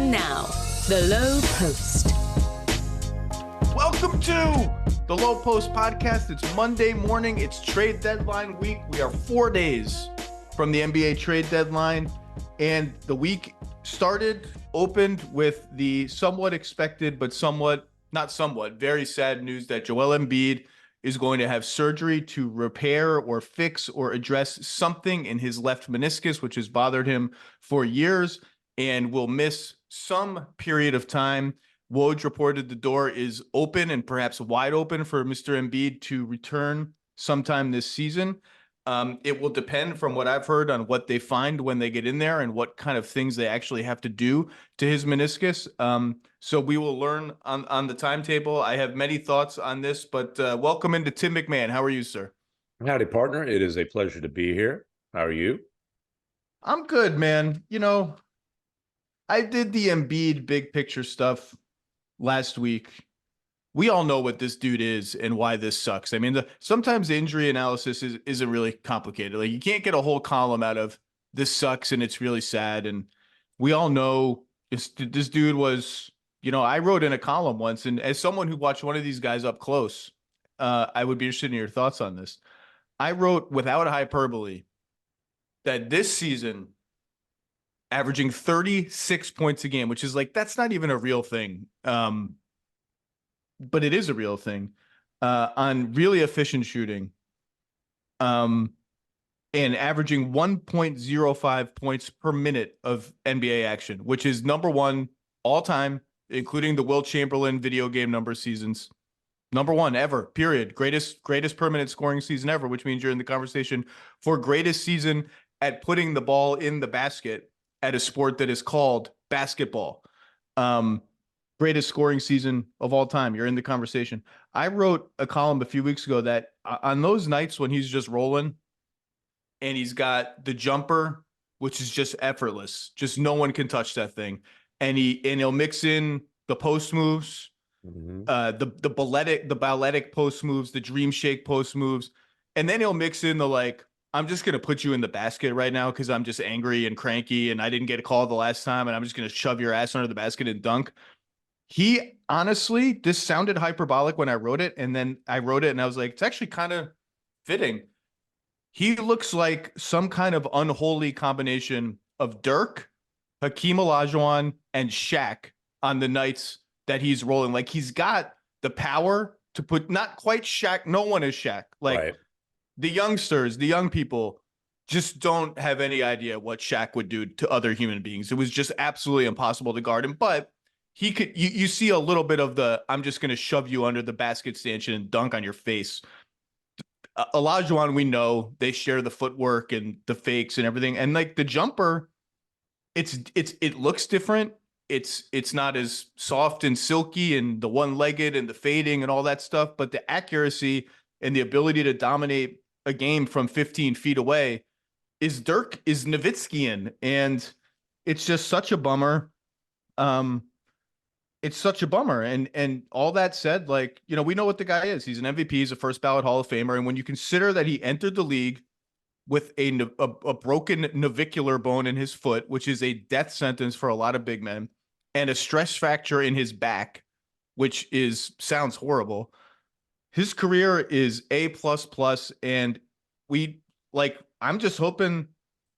And now, the Lowe Post. Welcome to the Lowe Post podcast. It's Monday morning. It's trade deadline week. We are 4 days from the NBA trade deadline, and the week opened with the somewhat expected, but very sad news that Joel Embiid is going to have surgery to repair or fix or address something in his left meniscus, which has bothered him for years and will miss some period of time. Woj reported the door is open and perhaps wide open for Mr. Embiid to return sometime this season. It will depend, from what I've heard, on what they find when they get in there and what kind of things they actually have to do to his meniscus. So we will learn on the timetable. I have many thoughts on this, but welcome into Tim MacMahon. How are you, sir? Howdy, partner. It is a pleasure to be here. How are you? I'm good, man. You know, I did the Embiid big picture stuff last week. We all know what this dude is and why this sucks. I mean, sometimes the injury analysis isn't really complicated. Like, you can't get a whole column out of this sucks and it's really sad. And we all know this dude was, you know, I wrote in a column once, and as someone who watched one of these guys up close, I would be interested in your thoughts on this. I wrote, without hyperbole, that this season, averaging 36 points a game, which is like, that's not even a real thing. But it is a real thing, on really efficient shooting, and averaging 1.05 points per minute of NBA action, which is number one all time, including the Wilt Chamberlain video game number seasons. Number one ever, period. Greatest per minute scoring season ever, which means you're in the conversation for greatest season at putting the ball in the basket at a sport that is called basketball. Greatest scoring season of all time. You're in the conversation. I wrote a column a few weeks ago that on those nights when he's just rolling and he's got the jumper, which is just effortless, just no one can touch that thing. And he'll mix in the post moves, the balletic post moves, the dream shake post moves. And then he'll mix in the, like, I'm just going to put you in the basket right now because I'm just angry and cranky and I didn't get a call the last time, and I'm just going to shove your ass under the basket and dunk. He honestly, this sounded hyperbolic when I wrote it, and then I wrote it and I was like, it's actually kind of fitting. He looks like some kind of unholy combination of Dirk, Hakeem Olajuwon, and Shaq on the nights that he's rolling. Like, he's got the power to put, not quite Shaq. No one is Shaq. Like, right. The youngsters, the young people just don't have any idea what Shaq would do to other human beings. It was just absolutely impossible to guard him, but he could, you see a little bit of the, I'm just going to shove you under the basket stanchion and dunk on your face. Olajuwon, we know they share the footwork and the fakes and everything. And like the jumper, it looks different. It's not as soft and silky and the one-legged and the fading and all that stuff, but the accuracy and the ability to dominate a game from 15 feet away is Nowitzkian. And it's just such a bummer. It's such a bummer. And all that said, like, you know, we know what the guy is. He's an MVP. He's a first ballot Hall of Famer. And when you consider that he entered the league with a broken navicular bone in his foot, which is a death sentence for a lot of big men, and a stress fracture in his back, which sounds horrible. His career is A++. And I'm just hoping,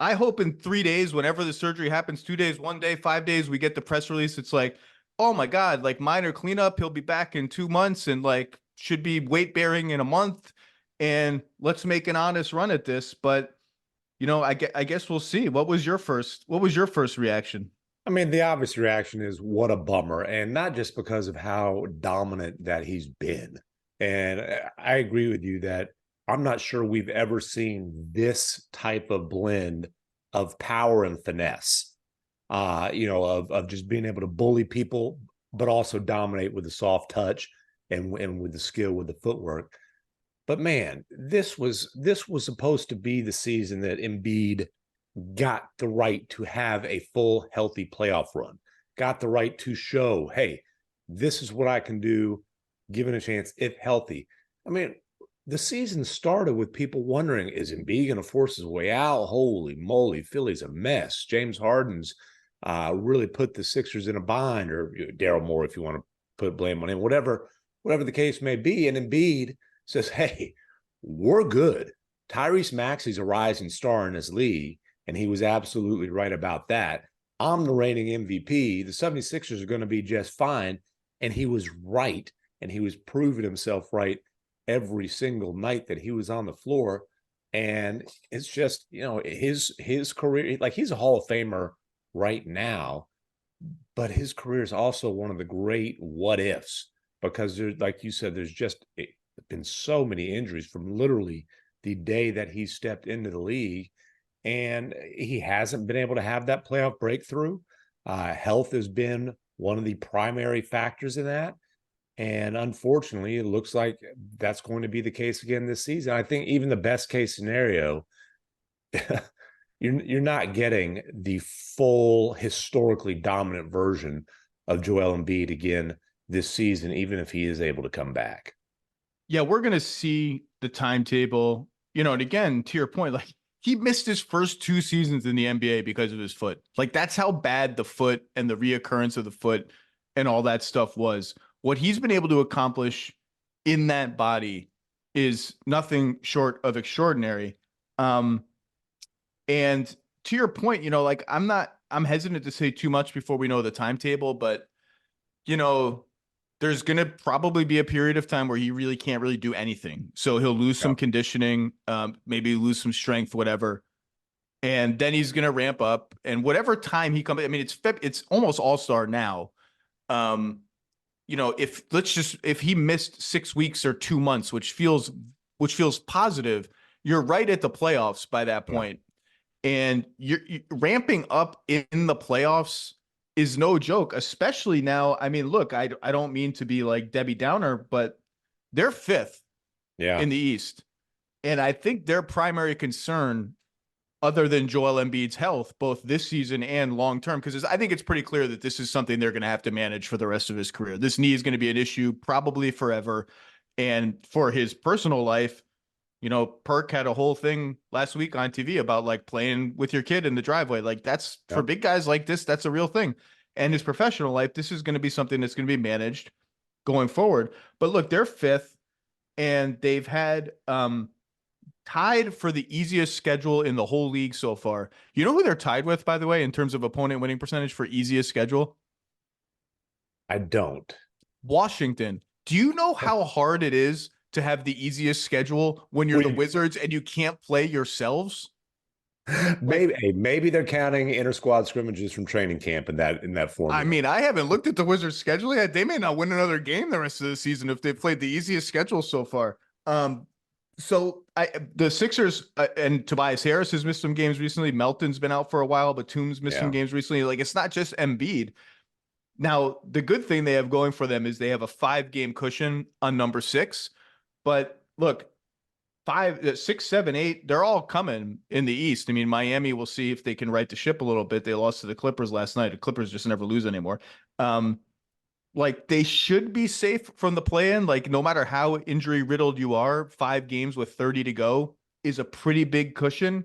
I hope in 3 days, whenever the surgery happens, 2 days, 1 day, 5 days, we get the press release. It's like, oh my God, like, minor cleanup. He'll be back in 2 months and like should be weight bearing in a month. And let's make an honest run at this. But, you know, I guess we'll see. What was your first reaction? I mean, the obvious reaction is what a bummer, and not just because of how dominant that he's been. And I agree with you that I'm not sure we've ever seen this type of blend of power and finesse, of just being able to bully people, but also dominate with the soft touch and with the skill, with the footwork. But man, this was supposed to be the season that Embiid got the right to have a full, healthy playoff run, got the right to show, hey, this is what I can do, given a chance, if healthy. I mean, the season started with people wondering, is Embiid going to force his way out? Holy moly, Philly's a mess. James Harden's really put the Sixers in a bind, or Daryl Morey, if you want to put blame on him, whatever the case may be. And Embiid says, hey, we're good. Tyrese Maxey's a rising star in this league, and he was absolutely right about that. I'm the reigning MVP. The 76ers are going to be just fine. And he was right, and he was proving himself right every single night that he was on the floor. And it's just, his career, like, he's a Hall of Famer right now, but his career is also one of the great what ifs, because there's, like you said, there's just been so many injuries from literally the day that he stepped into the league, and he hasn't been able to have that playoff breakthrough. Health has been one of the primary factors in that. And unfortunately, it looks like that's going to be the case again this season. I think even the best case scenario, you're not getting the full historically dominant version of Joel Embiid again this season, even if he is able to come back. Yeah, we're going to see the timetable, and again, to your point, like, he missed his first 2 seasons in the NBA because of his foot. Like, that's how bad the foot and the reoccurrence of the foot and all that stuff was. What he's been able to accomplish in that body is nothing short of extraordinary. And to your point, like, I'm hesitant to say too much before we know the timetable, but, there's going to probably be a period of time where he really can't really do anything. So he'll lose some conditioning, maybe lose some strength, whatever. And then he's going to ramp up, and whatever time he comes, I mean, it's almost all-star now. If he missed 6 weeks or 2 months, which feels positive, you're right at the playoffs by that point. And you're ramping up in the playoffs is no joke, especially now. I mean, look, I don't mean to be like Debbie Downer, but they're 5th in the East. And I think their primary concern, other than Joel Embiid's health, both this season and long-term, because I think it's pretty clear that this is something they're going to have to manage for the rest of his career. This knee is going to be an issue probably forever. And for his personal life, Perk had a whole thing last week on TV about, like, playing with your kid in the driveway. Like, that's for big guys like this, that's a real thing. And his professional life, this is going to be something that's going to be managed going forward. But look, they're 5th, and they've had tied for the easiest schedule in the whole league so far. You know who they're tied with, by the way, in terms of opponent winning percentage for easiest schedule? I don't. Washington. Do you know how hard it is to have the easiest schedule when you're the Wizards and you can't play yourselves? Maybe they're counting inter-squad scrimmages from training camp in that formula. I mean, I haven't looked at the Wizards' schedule yet. They may not win another game the rest of the season if they've played the easiest schedule so far. So the Sixers and Tobias Harris has missed some games recently. Melton's been out for a while, but Batum's missed some games recently. Like, it's not just Embiid. Now, the good thing they have going for them is they have a 5-game cushion on number 6. But look, 5, 6, 7, 8, they're all coming in the East. I mean, Miami, we'll see if they can right the ship a little bit. They lost to the Clippers last night. The Clippers just never lose anymore. Like, they should be safe from the play-in. Like, no matter how injury riddled you are, 5 games with 30 to go is a pretty big cushion.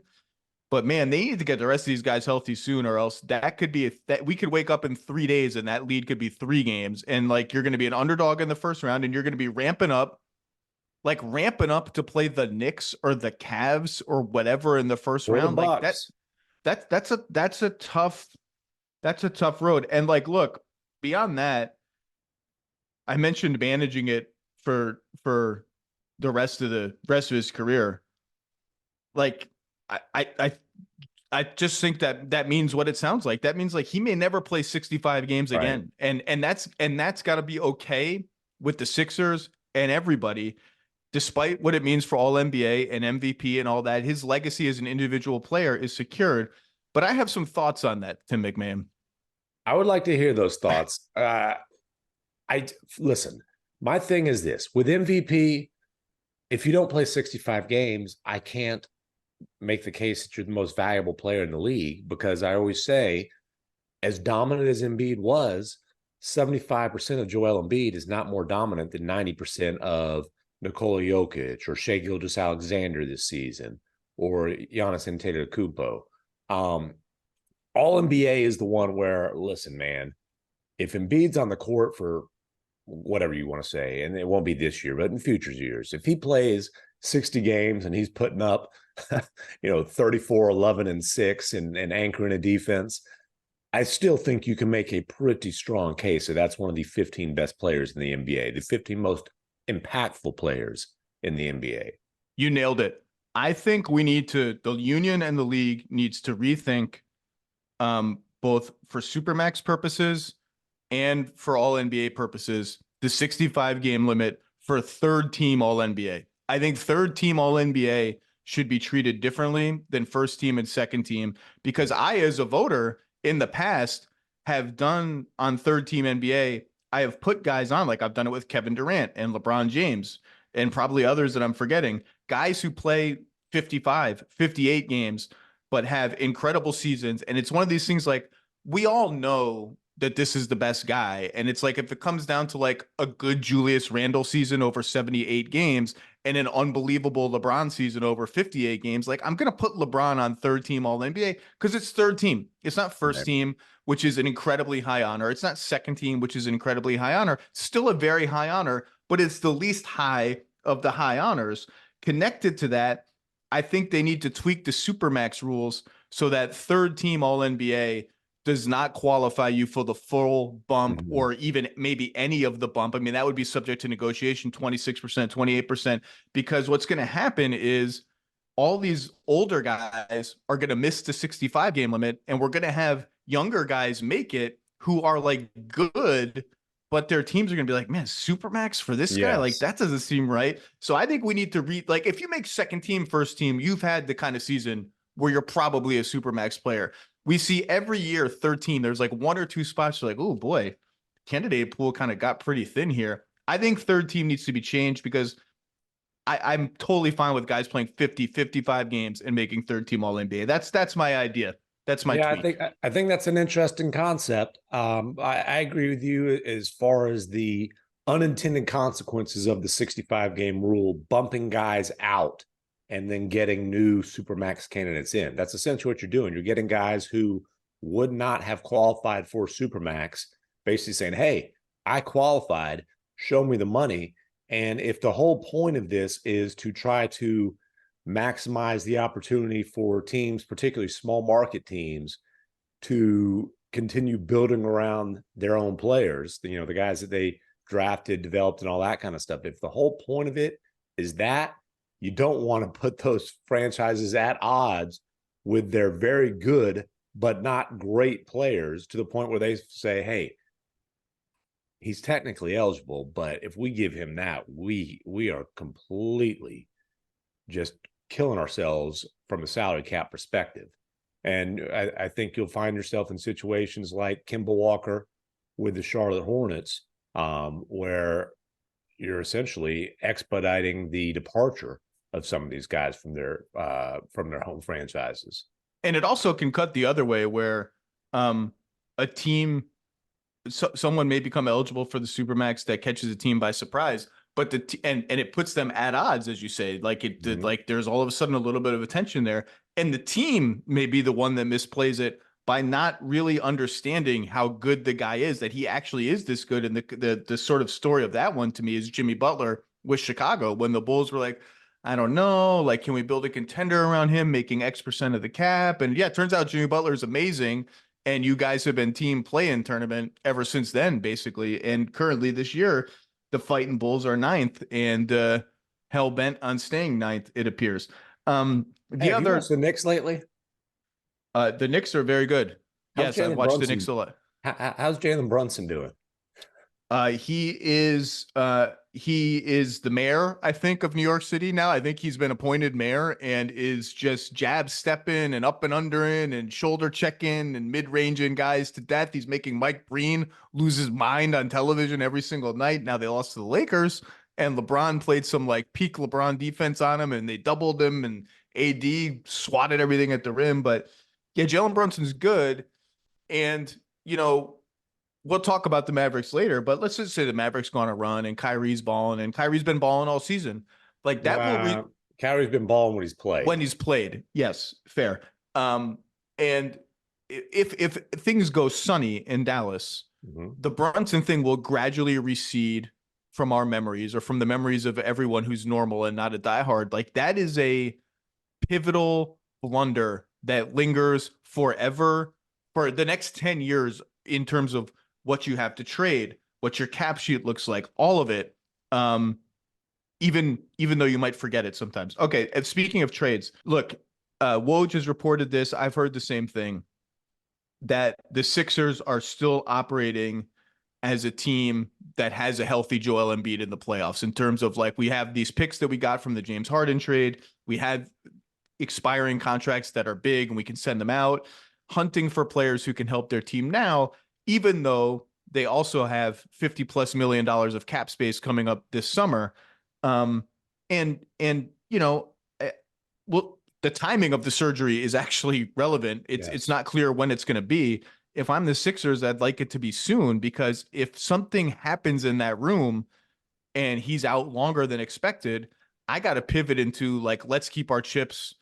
But man, they need to get the rest of these guys healthy soon, or else that could be that we could wake up in 3 days and that lead could be 3 games. And, like, you're going to be an underdog in the first round, and you're going to be ramping up to play the Knicks or the Cavs or whatever in the first round. Like, that's a tough road. And, like, look, beyond that, I mentioned managing it for the rest of his career. Like, I just think that means what it sounds like. That means, like, he may never play 65 games again. And that's got to be okay with the Sixers and everybody, despite what it means for all NBA and MVP and all that. His legacy as an individual player is secured. But I have some thoughts on that, Tim MacMahon. I would like to hear those thoughts. Listen, my thing is this: with MVP, if you don't play 65 games, I can't make the case that you're the most valuable player in the league, because I always say, as dominant as Embiid was, 75% of Joel Embiid is not more dominant than 90% of Nikola Jokic or Shai Gilgeous-Alexander this season, or Giannis Antetokounmpo. All NBA is the one where, listen, man, if Embiid's on the court for whatever you want to say, and it won't be this year, but in future years, if he plays 60 games and he's putting up, 34, 11, and 6 and anchoring a defense, I still think you can make a pretty strong case that that's one of the 15 best players in the NBA, the 15 most impactful players in the NBA. You nailed it. I think the union and the league needs to rethink both for Supermax purposes and for all NBA purposes, the 65 game limit for third team all NBA. I think third team all NBA should be treated differently than first team and second team, because I, as a voter in the past, have done on third team NBA, I have put guys on, like I've done it with Kevin Durant and LeBron James and probably others that I'm forgetting, guys who play 55, 58 games, but have incredible seasons. And it's one of these things, like, we all know that this is the best guy. And it's like, if it comes down to like a good Julius Randle season over 78 games and an unbelievable LeBron season over 58 games, like, I'm going to put LeBron on third team all NBA because it's third team. It's not first team, which is an incredibly high honor. It's not second team, which is an incredibly high honor. Still a very high honor, but it's the least high of the high honors. Connected to that, I think they need to tweak the Supermax rules so that third team all NBA does not qualify you for the full bump or even maybe any of the bump. I mean, that would be subject to negotiation, 26%, 28%, because what's going to happen is all these older guys are going to miss the 65 game limit, and we're going to have younger guys make it who are like good, but their teams are going to be like, man, Supermax for this guy? Like, that doesn't seem right. So I think we need to like, if you make second team, first team, you've had the kind of season where you're probably a Supermax player. We see every year 13, there's like one or two spots you're like, oh boy, candidate pool kind of got pretty thin here. I think third team needs to be changed because I'm totally fine with guys playing 50, 55 games and making third team all NBA. That's my idea. That's my tweak. I think that's an interesting concept. I agree with you as far as the unintended consequences of the 65 game rule, bumping guys out and then getting new Supermax candidates in. That's essentially what you're doing. You're getting guys who would not have qualified for Supermax, basically saying, hey, I qualified, show me the money. And if the whole point of this is to try to maximize the opportunity for teams, particularly small market teams, to continue building around their own players, the guys that they drafted, developed, and all that kind of stuff. If the whole point of it is that, you don't want to put those franchises at odds with their very good but not great players to the point where they say, hey, he's technically eligible, but if we give him that, we are completely just killing ourselves from a salary cap perspective. And I think you'll find yourself in situations like Kemba Walker with the Charlotte Hornets, where you're essentially expediting the departure of some of these guys from their home franchises. And it also can cut the other way where a team, someone may become eligible for the Supermax that catches a team by surprise, but and it puts them at odds, as you say, like like there's all of a sudden a little bit of attention there, and the team may be the one that misplays it by not really understanding how good the guy is, that he actually is this good. And the sort of story of that one to me is Jimmy Butler with Chicago, when the Bulls were like, I don't know, like, can we build a contender around him making X% of the cap? And yeah, it turns out Jimmy Butler is amazing. And you guys have been team play-in tournament ever since then, basically. And currently this year, the Fighting Bulls are 9th and hell-bent on staying 9th, it appears. Have you watched the Knicks lately? The Knicks are very good. Yes, I've watched the Knicks a lot. How's Jalen Brunson doing? He is the mayor, I think, of New York City now. I think he's been appointed mayor and is just jab stepping and up and undering and shoulder checking and mid-ranging guys to death. He's making Mike Breen lose his mind on television every single night. Now they lost to the Lakers, and LeBron played some like peak LeBron defense on him, and they doubled him, and AD swatted everything at the rim. But yeah, Jalen Brunson's good, and we'll talk about the Mavericks later, but let's just say the Mavericks go on a run and Kyrie's balling, and Kyrie's been balling all season. Like that Kyrie's been balling when he's played. When he's played. Yes, fair. And if things go sunny in Dallas, the Brunson thing will gradually recede from our memories, or from the memories of everyone who's normal and not a diehard. Like, that is a pivotal blunder that lingers forever for the next 10 years in terms of what you have to trade, what your cap sheet looks like, all of it. Even though you might forget it sometimes. Okay, and speaking of trades, look, Woj has reported this. I've heard the same thing, that the Sixers are still operating as a team that has a healthy Joel Embiid in the playoffs, in terms of, like, we have these picks that we got from the James Harden trade. We had expiring contracts that are big and we can send them out, hunting for players who can help their team now, even though they also have $50+ million of cap space coming up this summer. And you know, well, the timing of the surgery is actually relevant. It's not clear when it's going to be. If I'm the Sixers, I'd like it to be soon, because if something happens in that room and he's out longer than expected, I got to pivot into, like, let's keep our chips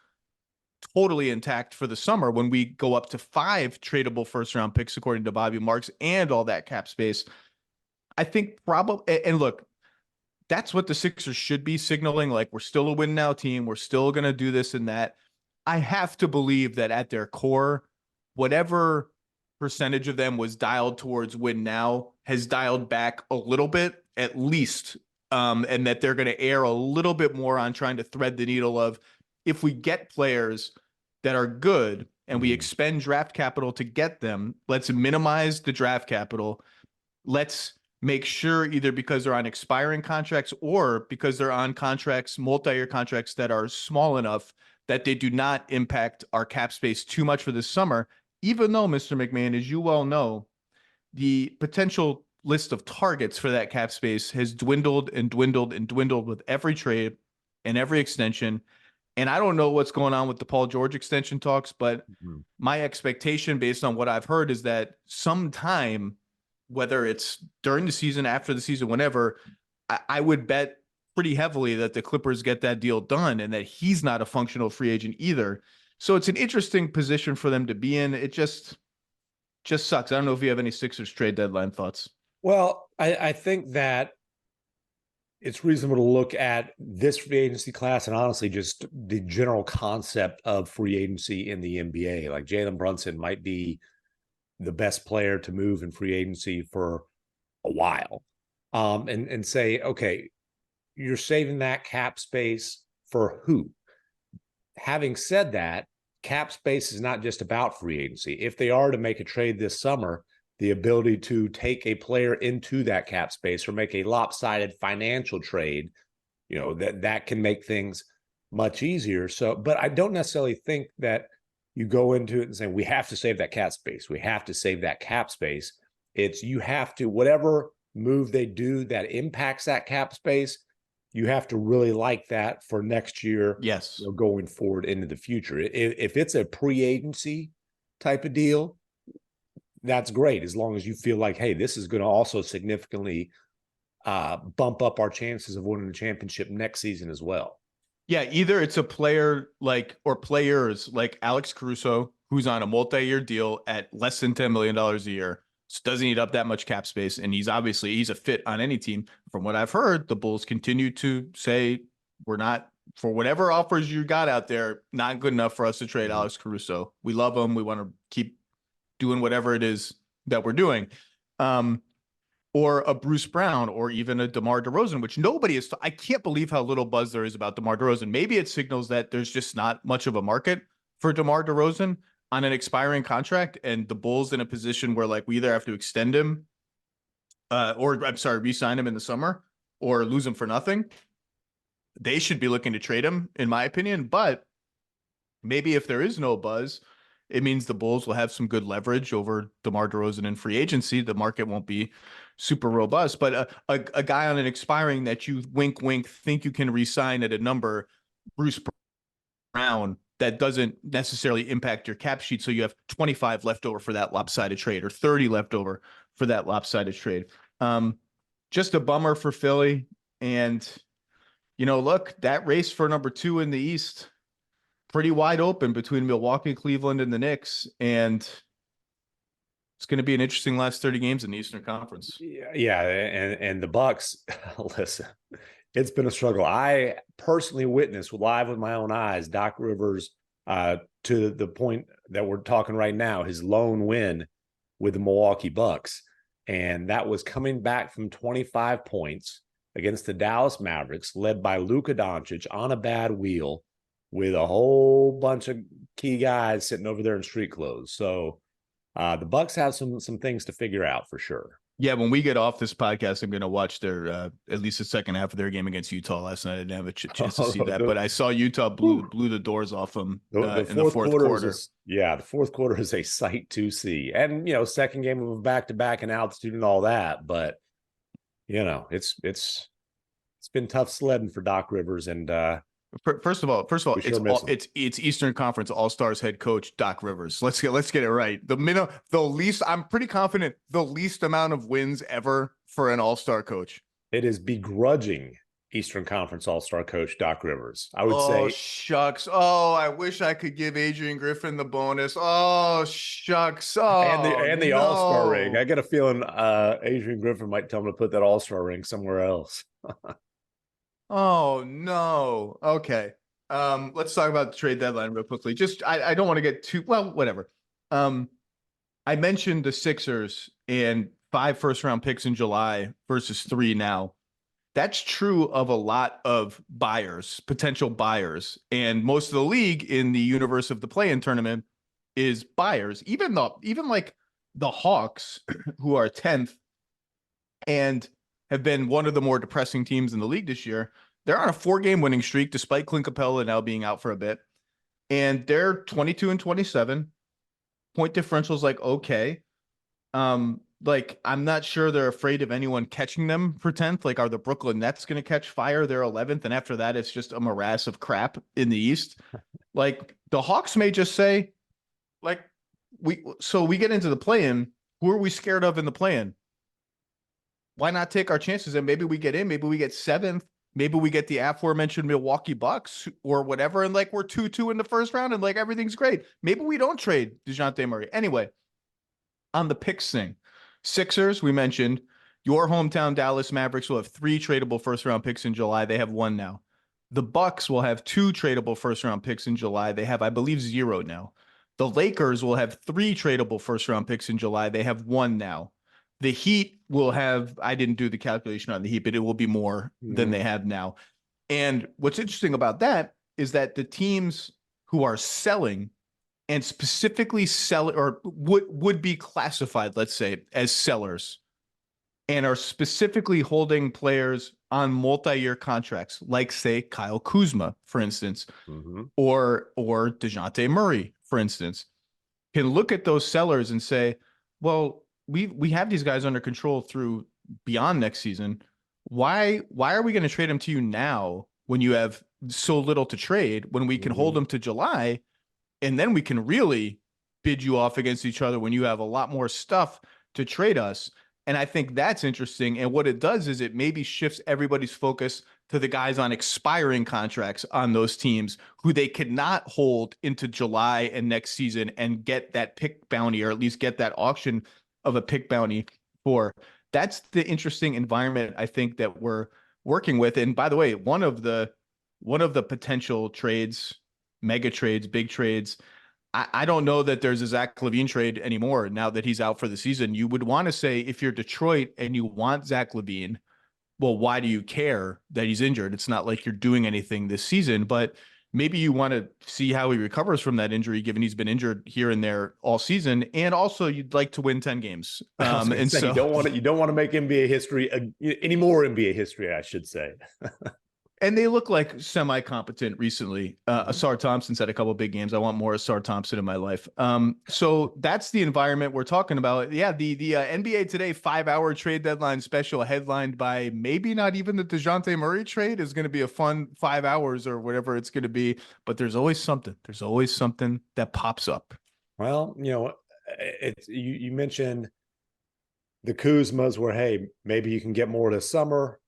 totally intact for the summer when we go up to 5 tradable first-round picks, according to Bobby Marks, and all that cap space. I think probably, and look, that's what the Sixers should be signaling. Like, we're still a win now team. We're still going to do this and that. I have to believe that at their core, whatever percentage of them was dialed towards win now has dialed back a little bit, at least. And that they're going to err a little bit more on trying to thread the needle of, if we get players that are good and we expend draft capital to get them, let's minimize the draft capital. Let's make sure, either because they're on expiring contracts or because they're on contracts, multi-year contracts, that are small enough that they do not impact our cap space too much for this summer. Even though, Mr. MacMahon, as you well know, the potential list of targets for that cap space has dwindled and dwindled and dwindled with every trade and every extension. And I don't know what's going on with the Paul George extension talks, but my expectation, based on what I've heard, is that sometime, whether it's during the season, after the season, whenever, I would bet pretty heavily that the Clippers get that deal done and that he's not a functional free agent either. So it's an interesting position for them to be in. It just sucks. I don't know if you have any Sixers trade deadline thoughts. Well, I think that it's reasonable to look at this free agency class and honestly just the general concept of free agency in the NBA. Like, Jalen Brunson might be the best player to move in free agency for a while. And say, okay, you're saving that cap space for who? Having said that, cap space is not just about free agency. If they are to make a trade this summer, the ability to take a player into that cap space or make a lopsided financial trade, you know, that can make things much easier. So, but I don't necessarily think that you go into it and say, we have to save that cap space. We have to save that cap space. It's, you have to, whatever move they do that impacts that cap space, you have to really like that for next year. Yes. You know, going forward into the future. If it's a pre-agency type of deal, that's great, as long as you feel like, hey, this is going to also significantly bump up our chances of winning the championship next season as well. Yeah, either it's a player like, or players like Alex Caruso, who's on a multi-year deal at less than $10 million a year, so doesn't eat up that much cap space, and he's a fit on any team. From what I've heard, the Bulls continue to say, we're not, for whatever offers you got out there, not good enough for us to trade Alex Caruso. We love him. We want to keep doing whatever it is that we're doing. Or a Bruce Brown, or even a DeMar DeRozan, which nobody is. I can't believe how little buzz there is about DeMar DeRozan. Maybe it signals that there's just not much of a market for DeMar DeRozan on an expiring contract, and the Bulls in a position where, like, we either have to extend him, re-sign him in the summer, or lose him for nothing. They should be looking to trade him, in my opinion. But maybe if there is no buzz, it means the Bulls will have some good leverage over DeMar DeRozan in free agency. The market won't be super robust, but a guy on an expiring that you wink, think you can re-sign at a number, Bruce Brown, that doesn't necessarily impact your cap sheet. So you have 25 left over for that lopsided trade, or 30 left over for that lopsided trade. Just a bummer for Philly. And, you know, look, that race for number 2 in the East, pretty wide open between Milwaukee, Cleveland, and the Knicks. And It's going to be an interesting last 30 games in the Eastern Conference. Yeah, and the Bucks, listen, it's been a struggle. I personally witnessed live with my own eyes Doc Rivers to the point that we're talking right now, his lone win with the Milwaukee Bucks. And that was coming back from 25 points against the Dallas Mavericks, led by Luka Doncic on a bad wheel with a whole bunch of key guys sitting over there in street clothes. So the Bucks have some things to figure out for sure. Yeah, when we get off this podcast, I'm going to watch their at least the second half of their game against Utah last night. I didn't have a chance to see that, but I saw Utah blew the doors off them in the fourth quarter. The fourth quarter is a sight to see, and second game of a back-to-back in altitude and all that. But it's been tough sledding for Doc Rivers, and First of all, it's Eastern Conference All-Stars head coach Doc Rivers. Let's get it right. I'm pretty confident the least amount of wins ever for an All-Star coach. It is begrudging Eastern Conference All-Star coach Doc Rivers. I would say. Oh shucks! Oh, I wish I could give Adrian Griffin the bonus. Oh shucks! Oh, and the All-Star ring. I get a feeling Adrian Griffin might tell him to put that All-Star ring somewhere else. Oh no. Okay. Let's talk about the trade deadline real quickly. I don't want to get too whatever. I mentioned the Sixers and 5 first-round picks in July versus 3 now. That's true of a lot of buyers, potential buyers, and most of the league in the universe of the play-in tournament is buyers. Even like the Hawks, who are 10th and have been one of the more depressing teams in the league this year. They're on a 4-game winning streak, despite Clint Capella now being out for a bit. And they're 22-27. Point differential's like, okay. I'm not sure they're afraid of anyone catching them for 10th. Like, are the Brooklyn Nets going to catch fire? They're 11th. And after that, it's just a morass of crap in the East. Like, the Hawks may just say, like, we get into the play-in. Who are we scared of in the play-in? Why not take our chances? And maybe we get in, maybe we get 7th, maybe we get the aforementioned Milwaukee Bucks or whatever. And like, we're 2-2 in the first round and like, everything's great. Maybe we don't trade DeJounte Murray. Anyway, on the picks thing, Sixers, we mentioned your hometown Dallas Mavericks will have 3 tradable first round picks in July. They have 1 now. The Bucks will have 2 tradable first round picks in July. They have, I believe, 0 now. The Lakers will have 3 tradable first round picks in July. They have 1 now. The Heat will have, I didn't do the calculation on the Heat, but it will be more than they have now. And what's interesting about that is that the teams who are selling and specifically sell or would be classified, let's say, as sellers and are specifically holding players on multi-year contracts, like, say, Kyle Kuzma, for instance, or DeJounte Murray, for instance, can look at those sellers and say, well, we have these guys under control through beyond next season. Why are we going to trade them to you now when you have so little to trade, when we can hold them to July and then we can really bid you off against each other when you have a lot more stuff to trade us? And I think that's interesting. And what it does is it maybe shifts everybody's focus to the guys on expiring contracts on those teams who they could not hold into July and next season and get that pick bounty, or at least get that auction of a pick bounty for. That's the interesting environment I think that we're working with. And by the way, one of the potential trades, mega trades, big trades, I don't know that there's a Zach LaVine trade anymore now that he's out for the season. You would want to say, if you're Detroit and you want Zach LaVine, well, why do you care that he's injured? It's not like you're doing anything this season, but maybe you want to see how he recovers from that injury, given he's been injured here and there all season. And also you'd like to win 10 games. And so you don't want to make NBA history any more NBA history, I should say. And they look like semi-competent recently. Asar Thompson's had a couple of big games. I want more Asar Thompson in my life. So that's the environment we're talking about. Yeah, the NBA Today 5-hour trade deadline special, headlined by maybe not even the DeJounte Murray trade, is going to be a fun 5 hours or whatever it's going to be. But there's always something. There's always something that pops up. Well, you mentioned the Kuzmas where, hey, maybe you can get more this summer.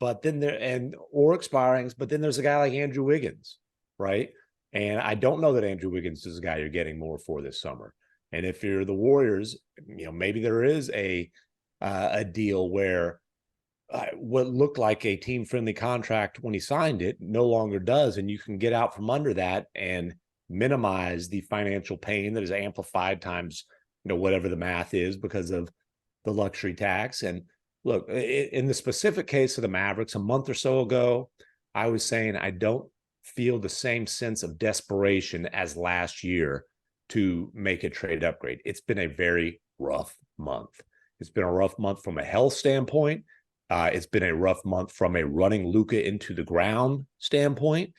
But then or expirings, but then there's a guy like Andrew Wiggins, right? And I don't know that Andrew Wiggins is a guy you're getting more for this summer. And if you're the Warriors, maybe there is a deal where what looked like a team-friendly contract when he signed it no longer does, and you can get out from under that and minimize the financial pain that is amplified times, whatever the math is because of the luxury tax. And look, in the specific case of the Mavericks, a month or so ago, I was saying I don't feel the same sense of desperation as last year to make a trade upgrade. It's been a very rough month. It's been a rough month from a health standpoint. It's been a rough month from a running Luka into the ground standpoint.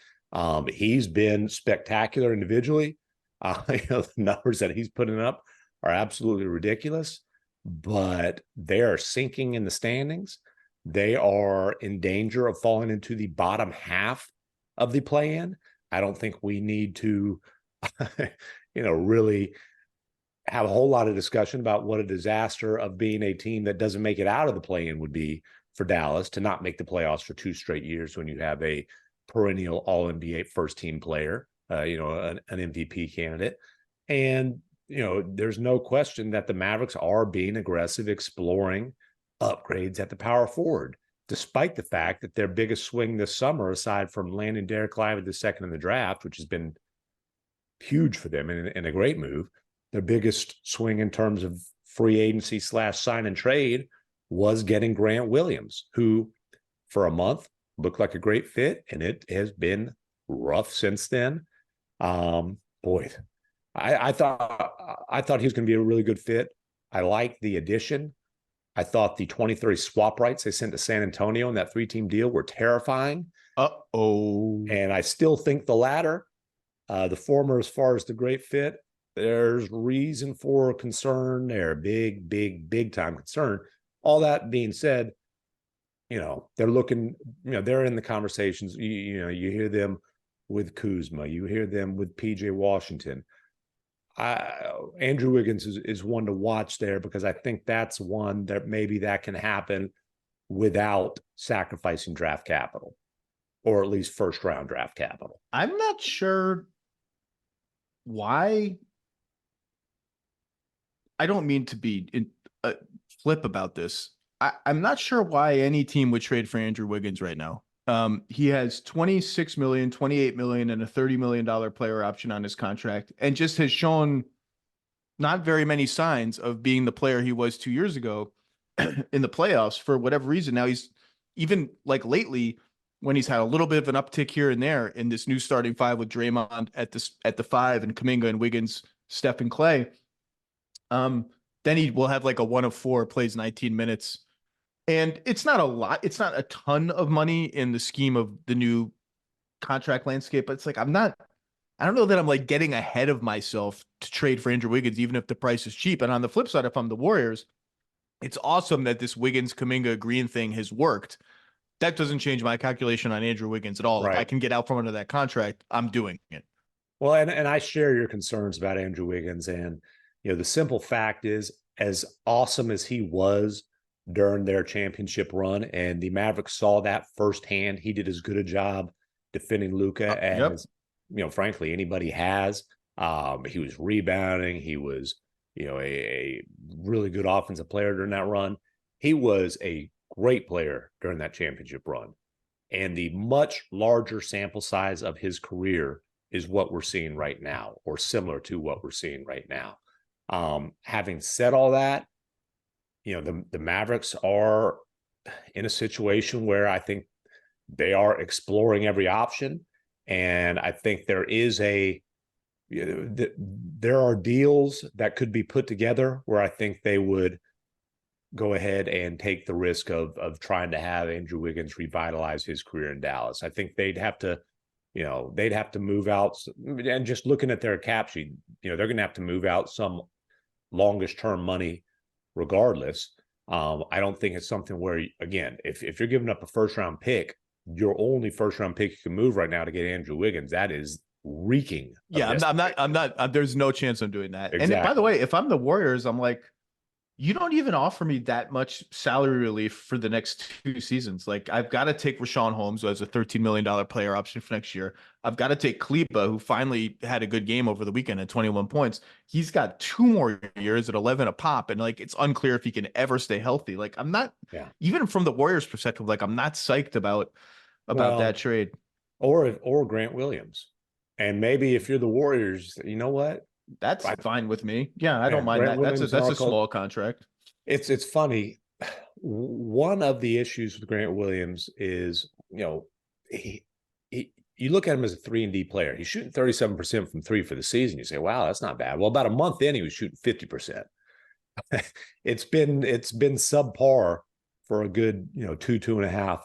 He's been spectacular individually. The numbers that he's putting up are absolutely ridiculous, but they are sinking in the standings. They are in danger of falling into the bottom half of the play-in. I don't think we need to, really have a whole lot of discussion about what a disaster of being a team that doesn't make it out of the play-in would be for Dallas to not make the playoffs for 2 straight years when you have a perennial All-NBA first-team player, an MVP candidate. And, there's no question that the Mavericks are being aggressive, exploring upgrades at the power forward, despite the fact that their biggest swing this summer, aside from landing Derek Lively the second in the draft, which has been huge for them and a great move, their biggest swing in terms of free agency / sign and trade was getting Grant Williams, who for a month looked like a great fit, and it has been rough since then. I thought he was going to be a really good fit. I liked the addition. I thought the 2030 swap rights they sent to San Antonio in that 3-team deal were terrifying. And I still think the latter, the former, as far as the great fit, there's reason for concern there. Big time concern. All that being said, they're looking, they're in the conversations. You hear them with Kuzma, you hear them with PJ Washington. Andrew Wiggins is one to watch there, because I think that's one that maybe that can happen without sacrificing draft capital, or at least first round draft capital. I'm not sure why. I don't mean to be flip about this. I'm not sure why any team would trade for Andrew Wiggins right now. He has $26 million, $28 million, and a $30 million player option on his contract, and just has shown not very many signs of being the player he was 2 years ago in the playoffs for whatever reason. Now he's even like lately, when he's had a little bit of an uptick here and there in this new starting 5 with Draymond at the 5 and Kuminga and Wiggins, Steph and Clay. Then he will have like a 1 of 4, plays 19 minutes. And it's not a lot. It's not a ton of money in the scheme of the new contract landscape, but it's like, I don't know that I'm like getting ahead of myself to trade for Andrew Wiggins, even if the price is cheap. And on the flip side, if I'm the Warriors, it's awesome that this Wiggins, Kuminga, Green thing has worked. That doesn't change my calculation on Andrew Wiggins at all. Right. If I can get out from under that contract, I'm doing it. Well, and I share your concerns about Andrew Wiggins. And, the simple fact is, as awesome as he was during their championship run, and the Mavericks saw that firsthand, he did as good a job defending Luka as, frankly, anybody has. He was rebounding. He was, a really good offensive player during that run. He was a great player during that championship run. And the much larger sample size of his career is what we're seeing right now, or similar to what we're seeing right now. Having said all that, the Mavericks are in a situation where I think they are exploring every option. And I think there are deals that could be put together where I think they would go ahead and take the risk of trying to have Andrew Wiggins revitalize his career in Dallas. I think they'd have to move out, and just looking at their cap sheet, they're going to have to move out some longest term money regardless. I don't think it's something where, again, if you're giving up a first round pick, your only first round pick you can move right now to get Andrew Wiggins, that is reeking. Yeah, I'm not, there's no chance I'm doing that. Exactly. And by the way, if I'm the Warriors, I'm like, You don't even offer me that much salary relief for the next 2 seasons. Like, I've got to take Rashawn Holmes, who has a $13 million player option for next year. I've got to take Kleba, who finally had a good game over the weekend at 21 points. He's got 2 more years at 11 a pop. And like, it's unclear if he can ever stay healthy. Like, I'm not, even from the Warriors perspective, like, I'm not psyched about that trade. Or Grant Williams. And maybe if you're the Warriors, you know what? That's fine with me. Yeah, I don't mind Grant that. Williams That's a small contract. It's funny. One of the issues with Grant Williams is, you look at him as a 3-and-D player. He's shooting 37% from three for the season. You say, wow, that's not bad. Well, about a month in, he was shooting 50%. It's been subpar for a good, 2.5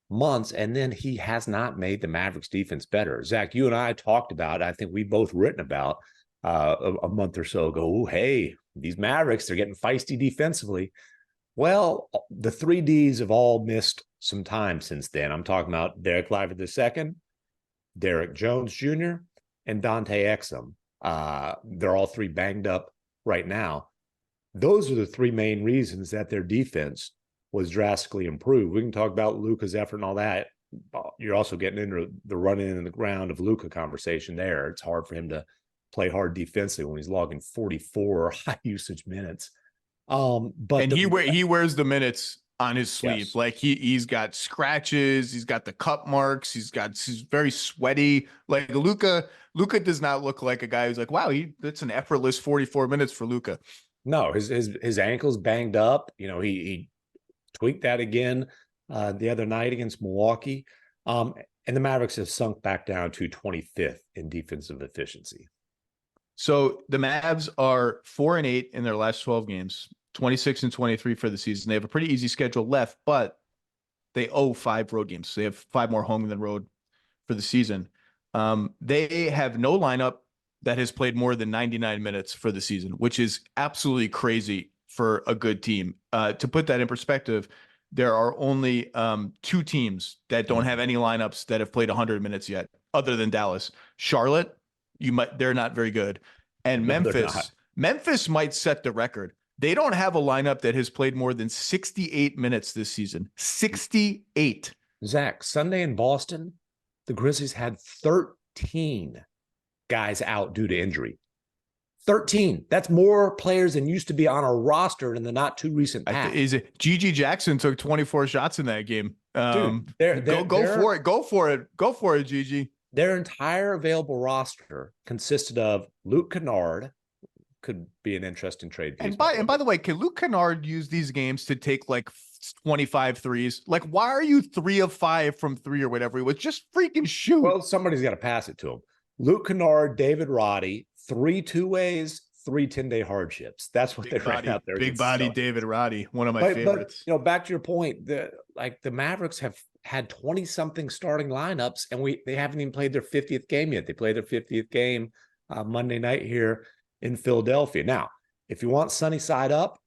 months. And then he has not made the Mavericks defense better. Zach, you and I talked about, I think we both written about a month or so ago, oh, hey, these Mavericks, they're getting feisty defensively. Well, the 3Ds have all missed some time since then. I'm talking about Derek Lively II, Derek Jones Jr., and Dante Exum. They're all three banged up right now. Those are the three main reasons that their defense was drastically improved. We can talk about Luka's effort and all that. You're also getting into the run-in and the ground of Luka conversation there. It's hard for him to play hard defensively when he's logging 44 high usage minutes. But he wears the minutes on his sleeve. Yes. Like he's got scratches, he's got the cut marks, he's very sweaty. Like Luka does not look like a guy who's like, wow, that's an effortless 44 minutes for Luka. No, his ankle's banged up. He tweaked that again the other night against Milwaukee. And the Mavericks have sunk back down to 25th in defensive efficiency. So the Mavs are 4-8 in their last 12 games, 26-23 for the season. They have a pretty easy schedule left, but they owe 5 road games. So they have 5 more home than road for the season. They have no lineup that has played more than 99 minutes for the season, which is absolutely crazy for a good team. To put that in perspective, there are only 2 teams that don't have any lineups that have played 100 minutes yet, other than Dallas. Charlotte, they're not very good. And Memphis might set the record. They don't have a lineup that has played more than 68 minutes this season. 68. Zach, Sunday in Boston, the Grizzlies had 13 guys out due to injury. 13. That's more players than used to be on a roster in the not too recent past. Is it Gigi Jackson took 24 shots in that game? Dude, Go for it, Gigi. Their entire available roster consisted of Luke Kennard, could be an interesting trade piece. And by the way, can Luke Kennard use these games to take like 25 threes? Like, why are you 3 of 5 from 3 or whatever? It was just freaking shoot. Well, somebody's got to pass it to him. Luke Kennard, David Roddy, 3 2-ways, 3 10-day hardships. That's what they ran out there. Big body David Roddy, one of my favorites. But back to your point, the Mavericks have had 20-something starting lineups, and they haven't even played their 50th game yet. They played their 50th game Monday night here in Philadelphia. Now, if you want sunny side up,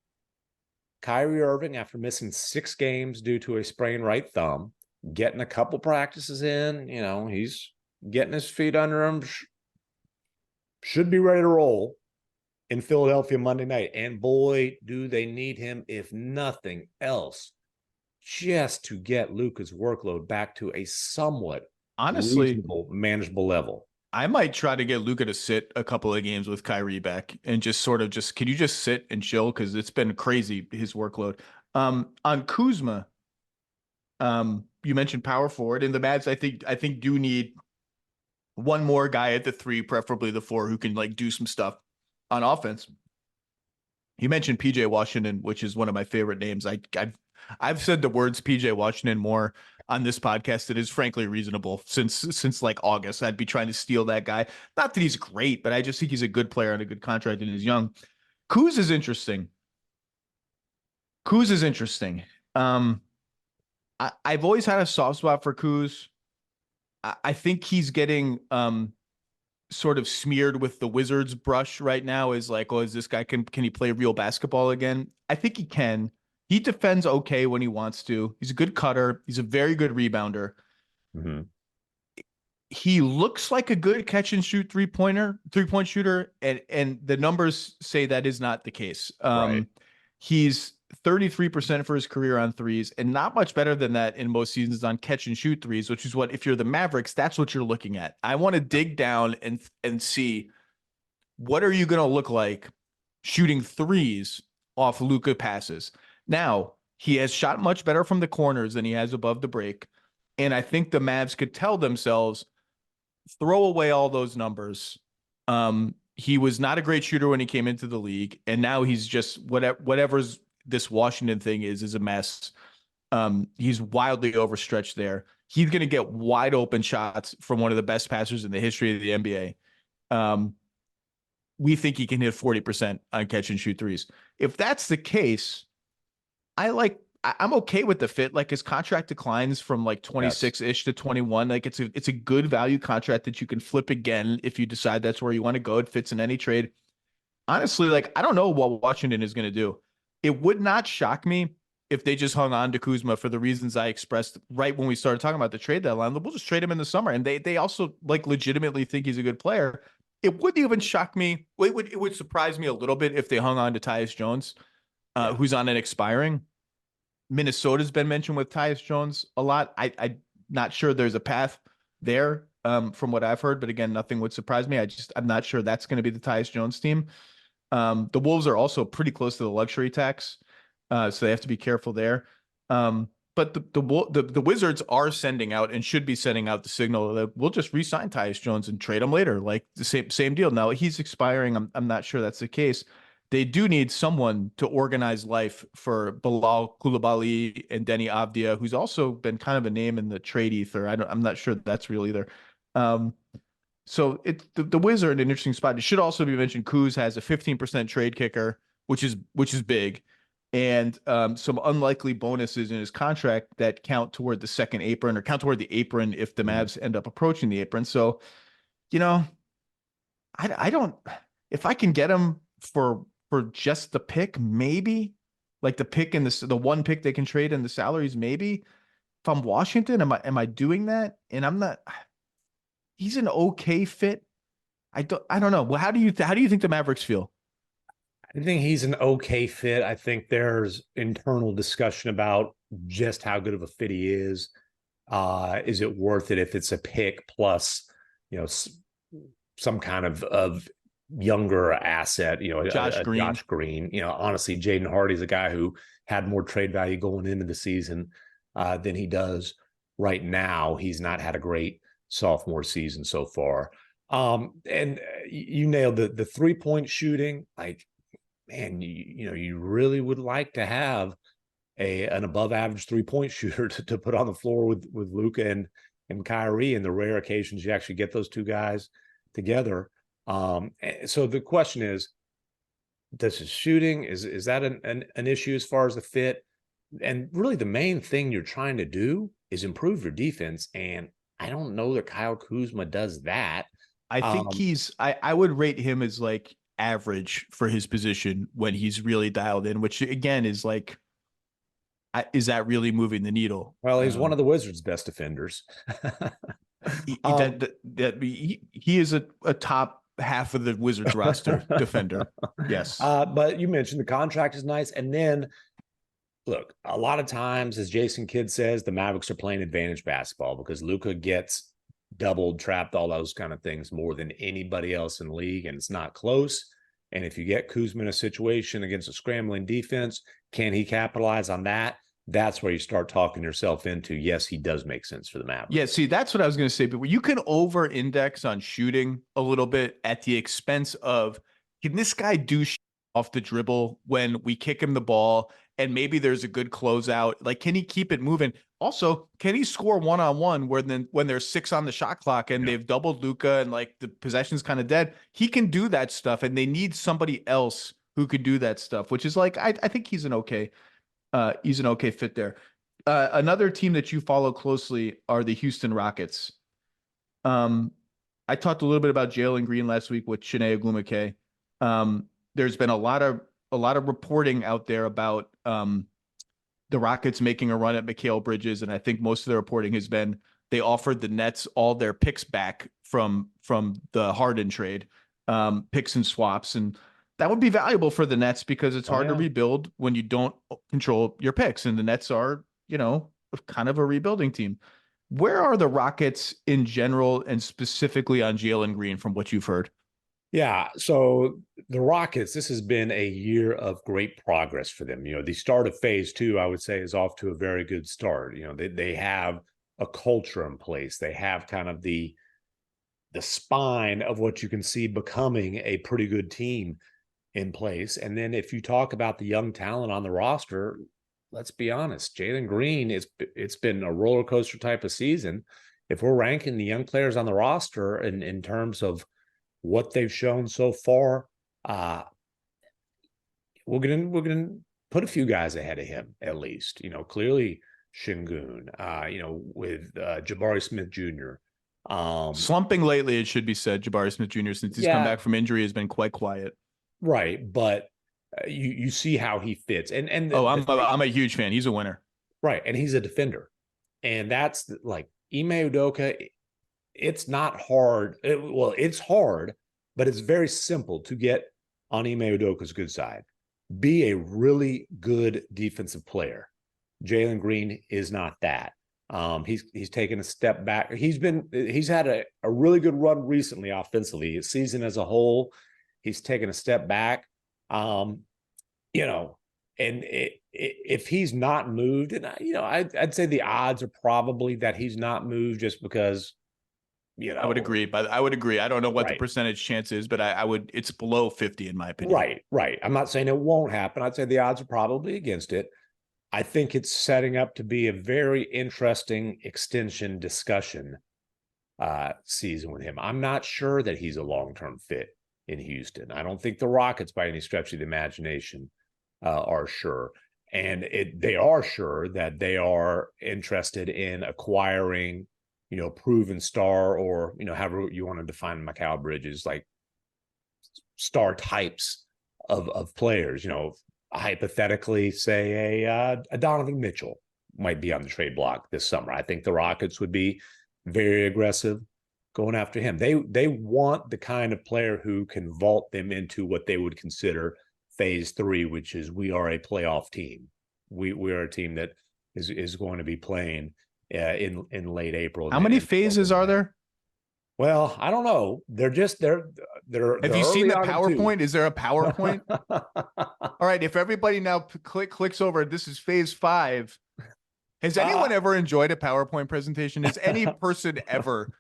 Kyrie Irving, after missing 6 games due to a sprained right thumb, getting a couple practices in, he's getting his feet under him, should be ready to roll in Philadelphia Monday night. And boy, do they need him, if nothing else, just to get Luka's workload back to a somewhat reasonable, manageable level. I might try to get Luka to sit a couple of games with Kyrie back and can you just sit and chill? Because it's been crazy, his workload. On Kuzma, you mentioned power forward, and the Mavs, I think do need one more guy at the 3, preferably the 4, who can like do some stuff on offense. You mentioned PJ Washington, which is one of my favorite names. I've said the words PJ Washington more on this podcast that is frankly reasonable since like August. I'd be trying to steal that guy. Not that he's great, but I just think he's a good player and a good contract and he's young. Kuz is interesting. I've always had a soft spot for Kuz. I think he's getting sort of smeared with the Wizards brush right now. Is like, oh, is this guy can he play real basketball again? I think he can. He defends okay when he wants to. He's a good cutter. He's a very good rebounder. Mm-hmm. He looks like a good catch and shoot three-point shooter, and the numbers say that is not the case. Right. He's 33% for his career on threes, and not much better than that in most seasons on catch and shoot threes, which is what, if you're the Mavericks, that's what you're looking at. I want to dig down and see, what are you going to look like shooting threes off Luka passes? Now, he has shot much better from the corners than he has above the break. And I think the Mavs could tell themselves, throw away all those numbers. He was not a great shooter when he came into the league, and now he's just whatever's this Washington thing is a mess. He's wildly overstretched there. He's going to get wide open shots from one of the best passers in the history of the NBA. We think he can hit 40% on catch and shoot threes. If that's the case, I'm okay with the fit. Like, his contract declines from like 26-ish to 21. Like, it's a good value contract that you can flip again if you decide that's where you want to go. It fits in any trade. Honestly, like, I don't know what Washington is going to do. It would not shock me if they just hung on to Kuzma for the reasons I expressed right when we started talking about the trade deadline. We'll just trade him in the summer. And they also like legitimately think he's a good player. It wouldn't even shock me. It would surprise me a little bit if they hung on to Tyus Jones, who's on an expiring. Minnesota's been mentioned with Tyus Jones a lot. I'm not sure there's a path there from what I've heard, but again, nothing would surprise me. I'm not sure that's going to be the Tyus Jones team. The Wolves are also pretty close to the luxury tax, so they have to be careful there. But the Wizards are sending out and should be sending out the signal that we'll just re-sign Tyus Jones and trade him later, like the same deal. Now he's expiring. I'm not sure that's the case. They do need someone to organize life for Bilal Coulibaly and Denny Avdia, who's also been kind of a name in the trade ether. I'm not sure that's real either. So the Wizards are in an interesting spot. It should also be mentioned Kuz has a 15% trade kicker, which is big, and some unlikely bonuses in his contract that count toward the second apron or count toward the apron if the Mavs end up approaching the apron. So, I don't, if I can get him for just the pick, maybe like the pick and the one pick they can trade and the salaries, maybe. If I'm Washington, am I doing that? And I'm not. He's an okay fit. I don't know. Well, how do you think the Mavericks feel? I think he's an okay fit. I think there's internal discussion about just how good of a fit he is. Is it worth it if it's a pick plus, some kind of younger asset, Josh Green. Honestly, Jaden Hardy's a guy who had more trade value going into the season than he does right now. He's not had a great sophomore season so far. And you nailed the 3-point shooting. Like, man, you really would like to have an above average 3-point shooter to put on the floor with Luka and Kyrie, and the rare occasions you actually get those two guys together. So the question is, does his shooting, is that an issue as far as the fit? And really the main thing you're trying to do is improve your defense. And I don't know that Kyle Kuzma does that. I think I would rate him as like average for his position when he's really dialed in, which again is like, is that really moving the needle? Well, he's one of the Wizards' best defenders. He is a top half of the Wizards roster defender. Yes. But you mentioned the contract is nice. And then look, a lot of times, as Jason Kidd says, the Mavericks are playing advantage basketball because Luka gets doubled, trapped, all those kind of things more than anybody else in the league, and it's not close. And if you get Kuzma in a situation against a scrambling defense, can he capitalize on that? That's where you start talking yourself into, yes, he does make sense for the Mavericks. Yeah, see, that's what I was going to say. But you can over-index on shooting a little bit at the expense of, can this guy do off the dribble when we kick him the ball and maybe there's a good closeout? Like, can he keep it moving? Also, can he score one-on-one when there's 6 on the shot clock and they've doubled Luka and like the possession's kind of dead? He can do that stuff, and they need somebody else who could do that stuff, which is like, I think he's an okay fit there. Another team that you follow closely are the Houston Rockets. I talked a little bit about Jalen Green last week with Chiney Ogwumike. There's been a lot of reporting out there about the Rockets making a run at Mikal Bridges, and I think most of the reporting has been they offered the Nets all their picks back from the Harden trade, picks and swaps, and That would be valuable for the Nets because it's hard to yeah. rebuild when you don't control your picks. And the Nets are, kind of a rebuilding team. Where are the Rockets in general and specifically on Jalen Green from what you've heard? Yeah. So the Rockets, this has been a year of great progress for them. The start of phase 2, I would say, is off to a very good start. They have a culture in place. They have kind of the spine of what you can see becoming a pretty good team in place. And then if you talk about the young talent on the roster, let's be honest, Jalen Green, it's been a roller coaster type of season. If we're ranking the young players on the roster in terms of what they've shown so far, we're gonna put a few guys ahead of him at least. Clearly Şengün, with Jabari Smith Jr. Slumping lately, it should be said. Jabari Smith Jr., since he's come back from injury, has been quite quiet. Right, but you see how he fits, and I'm a huge fan. He's a winner, right? And he's a defender, and that's like Ime Udoka. It's not hard. It's hard, but it's very simple to get on Ime Udoka's good side. Be a really good defensive player. Jalen Green is not that. He's taken a step back. He's had a really good run recently offensively. His season as a whole, he's taken a step back. And if he's not moved, and I'd say the odds are probably that he's not moved just because, I would agree, but I would agree. I don't know what the percentage chance is, but I would. It's below 50 in my opinion. Right. I'm not saying it won't happen. I'd say the odds are probably against it. I think it's setting up to be a very interesting extension discussion season with him. I'm not sure that he's a long-term fit in Houston. I don't think the Rockets, by any stretch of the imagination, are sure. And they are sure that they are interested in acquiring, proven star, or, however you want to define Mikal Bridges, like star types of players. Hypothetically, say a Donovan Mitchell might be on the trade block this summer. I think the Rockets would be very aggressive going after him. They want the kind of player who can vault them into what they would consider phase 3, which is we are a playoff team. We are a team that is going to be playing in late April. How many phases are there? Well, I don't know. They're Have you seen the PowerPoint? Is there a PowerPoint? All right. If everybody now clicks over, this is phase 5. Has anyone ever enjoyed a PowerPoint presentation? Has any person ever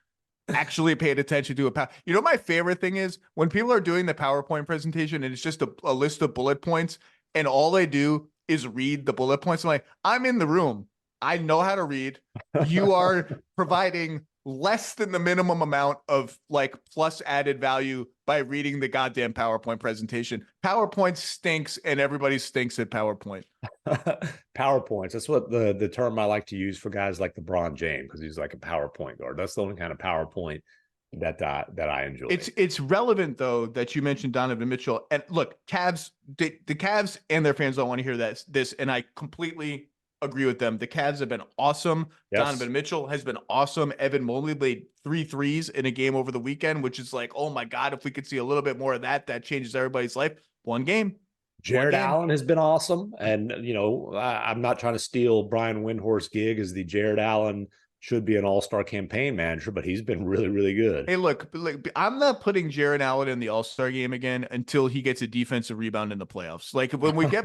actually paid attention to my favorite thing is when people are doing the PowerPoint presentation and it's just a list of bullet points and all they do is read the bullet points. I'm like, I'm in the room. I know how to read. You are providing less than the minimum amount of plus added value by reading the goddamn PowerPoint presentation. PowerPoint stinks and everybody stinks at PowerPoint. PowerPoints. That's what the term I like to use for guys like LeBron James, because he's like a PowerPoint guard. That's the only kind of PowerPoint that I enjoy. It's relevant though that you mentioned Donovan Mitchell. And look, the Cavs and their fans don't want to hear this, and I completely agree with them. The Cavs have been awesome. Yes. Donovan Mitchell has been awesome. Evan Mobley made 3 threes in a game over the weekend, which is like, oh my God, if we could see a little bit more of that changes everybody's life. One game. Jared Allen has been awesome. And, I'm not trying to steal Brian Windhorst's gig as the Jared Allen should be an all-star campaign manager, but he's been really, really good. Hey, look, I'm not putting Jared Allen in the all-star game again until he gets a defensive rebound in the playoffs. Like when we get,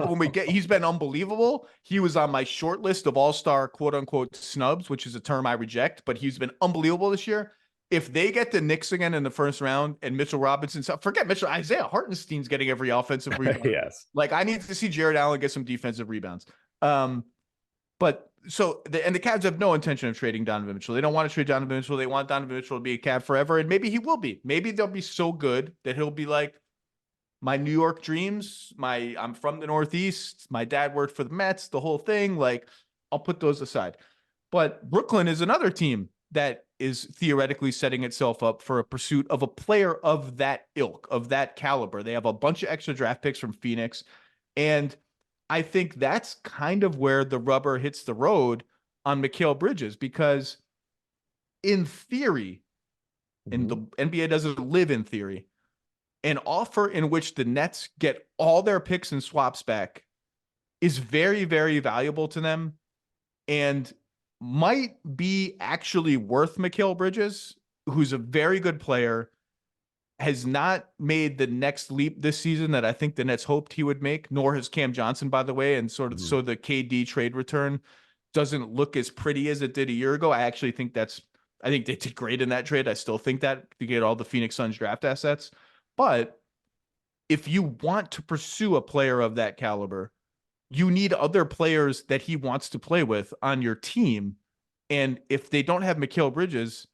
he's been unbelievable. He was on my short list of all-star quote unquote snubs, which is a term I reject, but he's been unbelievable this year. If they get the Knicks again in the first round and Mitchell Robinson, forget Mitchell, Isaiah Hartenstein's getting every offensive rebound. Yes. Like I need to see Jared Allen get some defensive rebounds. But the Cavs have no intention of trading Donovan Mitchell. They don't want to trade Donovan Mitchell. They want Donovan Mitchell to be a Cav forever. And maybe he will be. Maybe they'll be so good that he'll be like, my New York dreams, I'm from the Northeast. My dad worked for the Mets, the whole thing. Like, I'll put those aside. But Brooklyn is another team that is theoretically setting itself up for a pursuit of a player of that ilk, of that caliber. They have a bunch of extra draft picks from Phoenix. And I think that's kind of where the rubber hits the road on Mikal Bridges, because in theory, and the NBA doesn't live in theory, an offer in which the Nets get all their picks and swaps back is very, very valuable to them and might be actually worth Mikal Bridges, who's a very good player, has not made the next leap this season that I think the Nets hoped he would make, nor has Cam Johnson, by the way. And sort of so the KD trade return doesn't look as pretty as it did a year ago. I think they did great in that trade. I still think that to get all the Phoenix Suns draft assets. But if you want to pursue a player of that caliber, you need other players that he wants to play with on your team. And if they don't have Mikal Bridges,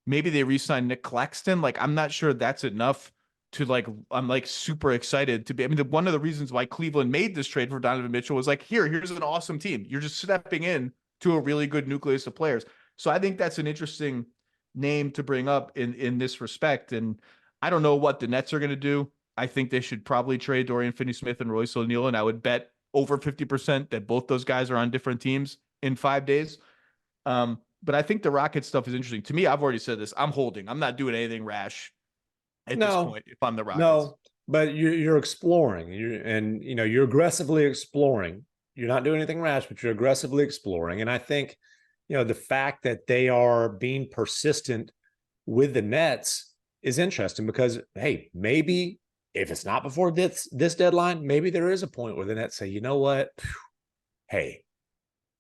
maybe they re-sign Nick Claxton. Like, I'm not sure that's enough to I'm super excited to be. I mean, one of the reasons why Cleveland made this trade for Donovan Mitchell was like, here's an awesome team. You're just stepping in to a really good nucleus of players. So I think that's an interesting name to bring up in this respect. And I don't know what the Nets are going to do. I think they should probably trade Dorian Finney-Smith and Royce O'Neal, and I would bet over 50% that both those guys are on different teams in 5 days. But I think the Rocket stuff is interesting. To me, I've already said this. I'm holding. I'm not doing anything rash at this point if I'm the Rockets. No, but you're exploring. You're aggressively exploring. You're not doing anything rash, but you're aggressively exploring. And I think, the fact that they are being persistent with the Nets is interesting because, hey, maybe if it's not before this deadline, maybe there is a point where the Nets say, you know what? Hey,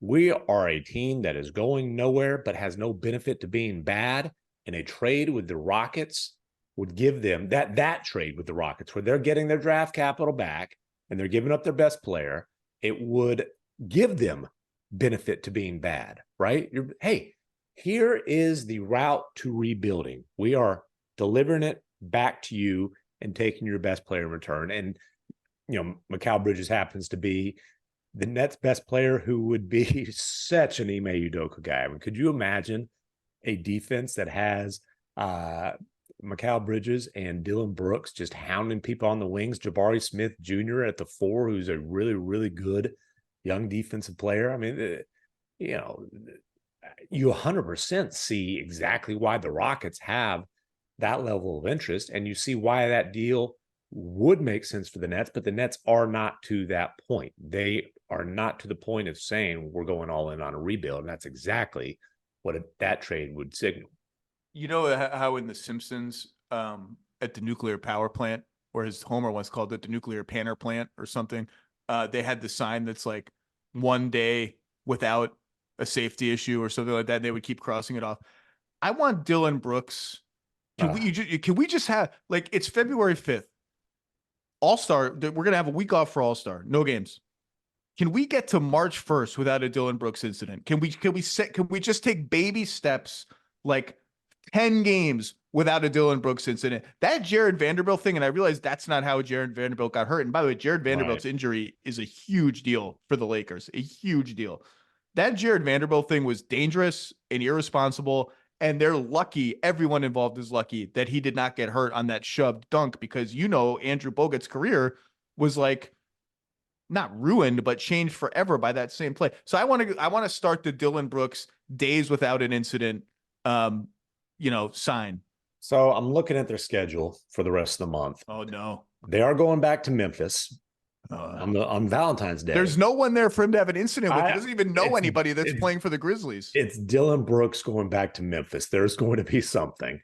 we are a team that is going nowhere but has no benefit to being bad. And a trade with the Rockets would give them that trade with the Rockets where they're getting their draft capital back and they're giving up their best player. It would give them benefit to being bad, right? Hey, here is the route to rebuilding. We are delivering it back to you and taking your best player in return. And, Mikal Bridges happens to be the Nets' best player who would be such an Ime Udoka guy. I mean, could you imagine a defense that has Mikal Bridges and Dylan Brooks just hounding people on the wings, Jabari Smith Jr. at the 4, who's a really, really good young defensive player? I mean, you 100% see exactly why the Rockets have that level of interest, and you see why that deal would make sense for the Nets, but the Nets are not to that point. They are not to the point of saying we're going all in on a rebuild, and that's exactly what that trade would signal. You know how in The Simpsons, at the nuclear power plant, or as Homer once called it, the nuclear panner plant or something, they had the sign that's like 1 day without a safety issue or something like that. And they would keep crossing it off. I want Dylan Brooks. Can we just have, like, it's February 5th. All-Star, we're going to have a week off for All-Star. No games. Can we get to March 1st without a Dylan Brooks incident? Can we just take baby steps, like 10 games without a Dylan Brooks incident? That Jared Vanderbilt thing, and I realize that's not how Jared Vanderbilt got hurt. And by the way, Jared Vanderbilt's injury is a huge deal for the Lakers, a huge deal. That Jared Vanderbilt thing was dangerous and irresponsible, and they're lucky, everyone involved is lucky, that he did not get hurt on that shoved dunk, because Andrew Bogut's career was like not ruined, but changed forever by that same play. So I want to start the Dylan Brooks days without an incident sign. So I'm looking at their schedule for the rest of the month. Oh no. They are going back to Memphis on Valentine's Day. There's no one there for him to have an incident with. He doesn't even know anybody that's playing for the Grizzlies. It's Dylan Brooks going back to Memphis. There's going to be something.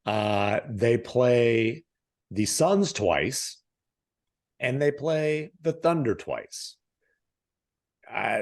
They play the Suns twice, and they play the Thunder twice.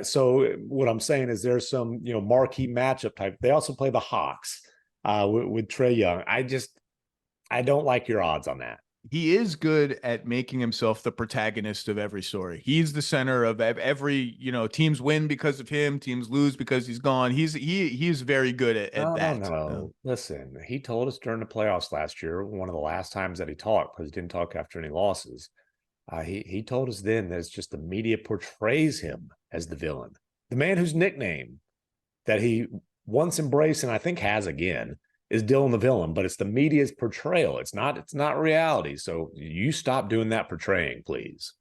So what I'm saying is there's some marquee matchup type. They also play the Hawks with Trae Young. I don't like your odds on that. He is good at making himself the protagonist of every story. He's the center of every, teams win because of him. Teams lose because he's gone. He's very good at that. No. Listen, he told us during the playoffs last year, one of the last times that he talked, because he didn't talk after any losses. He told us then that it's just the media portrays him as the villain, the man whose nickname that he once embraced and I think has again is Dylan the villain, but it's the media's portrayal. It's not reality. So you stop doing that portraying, please.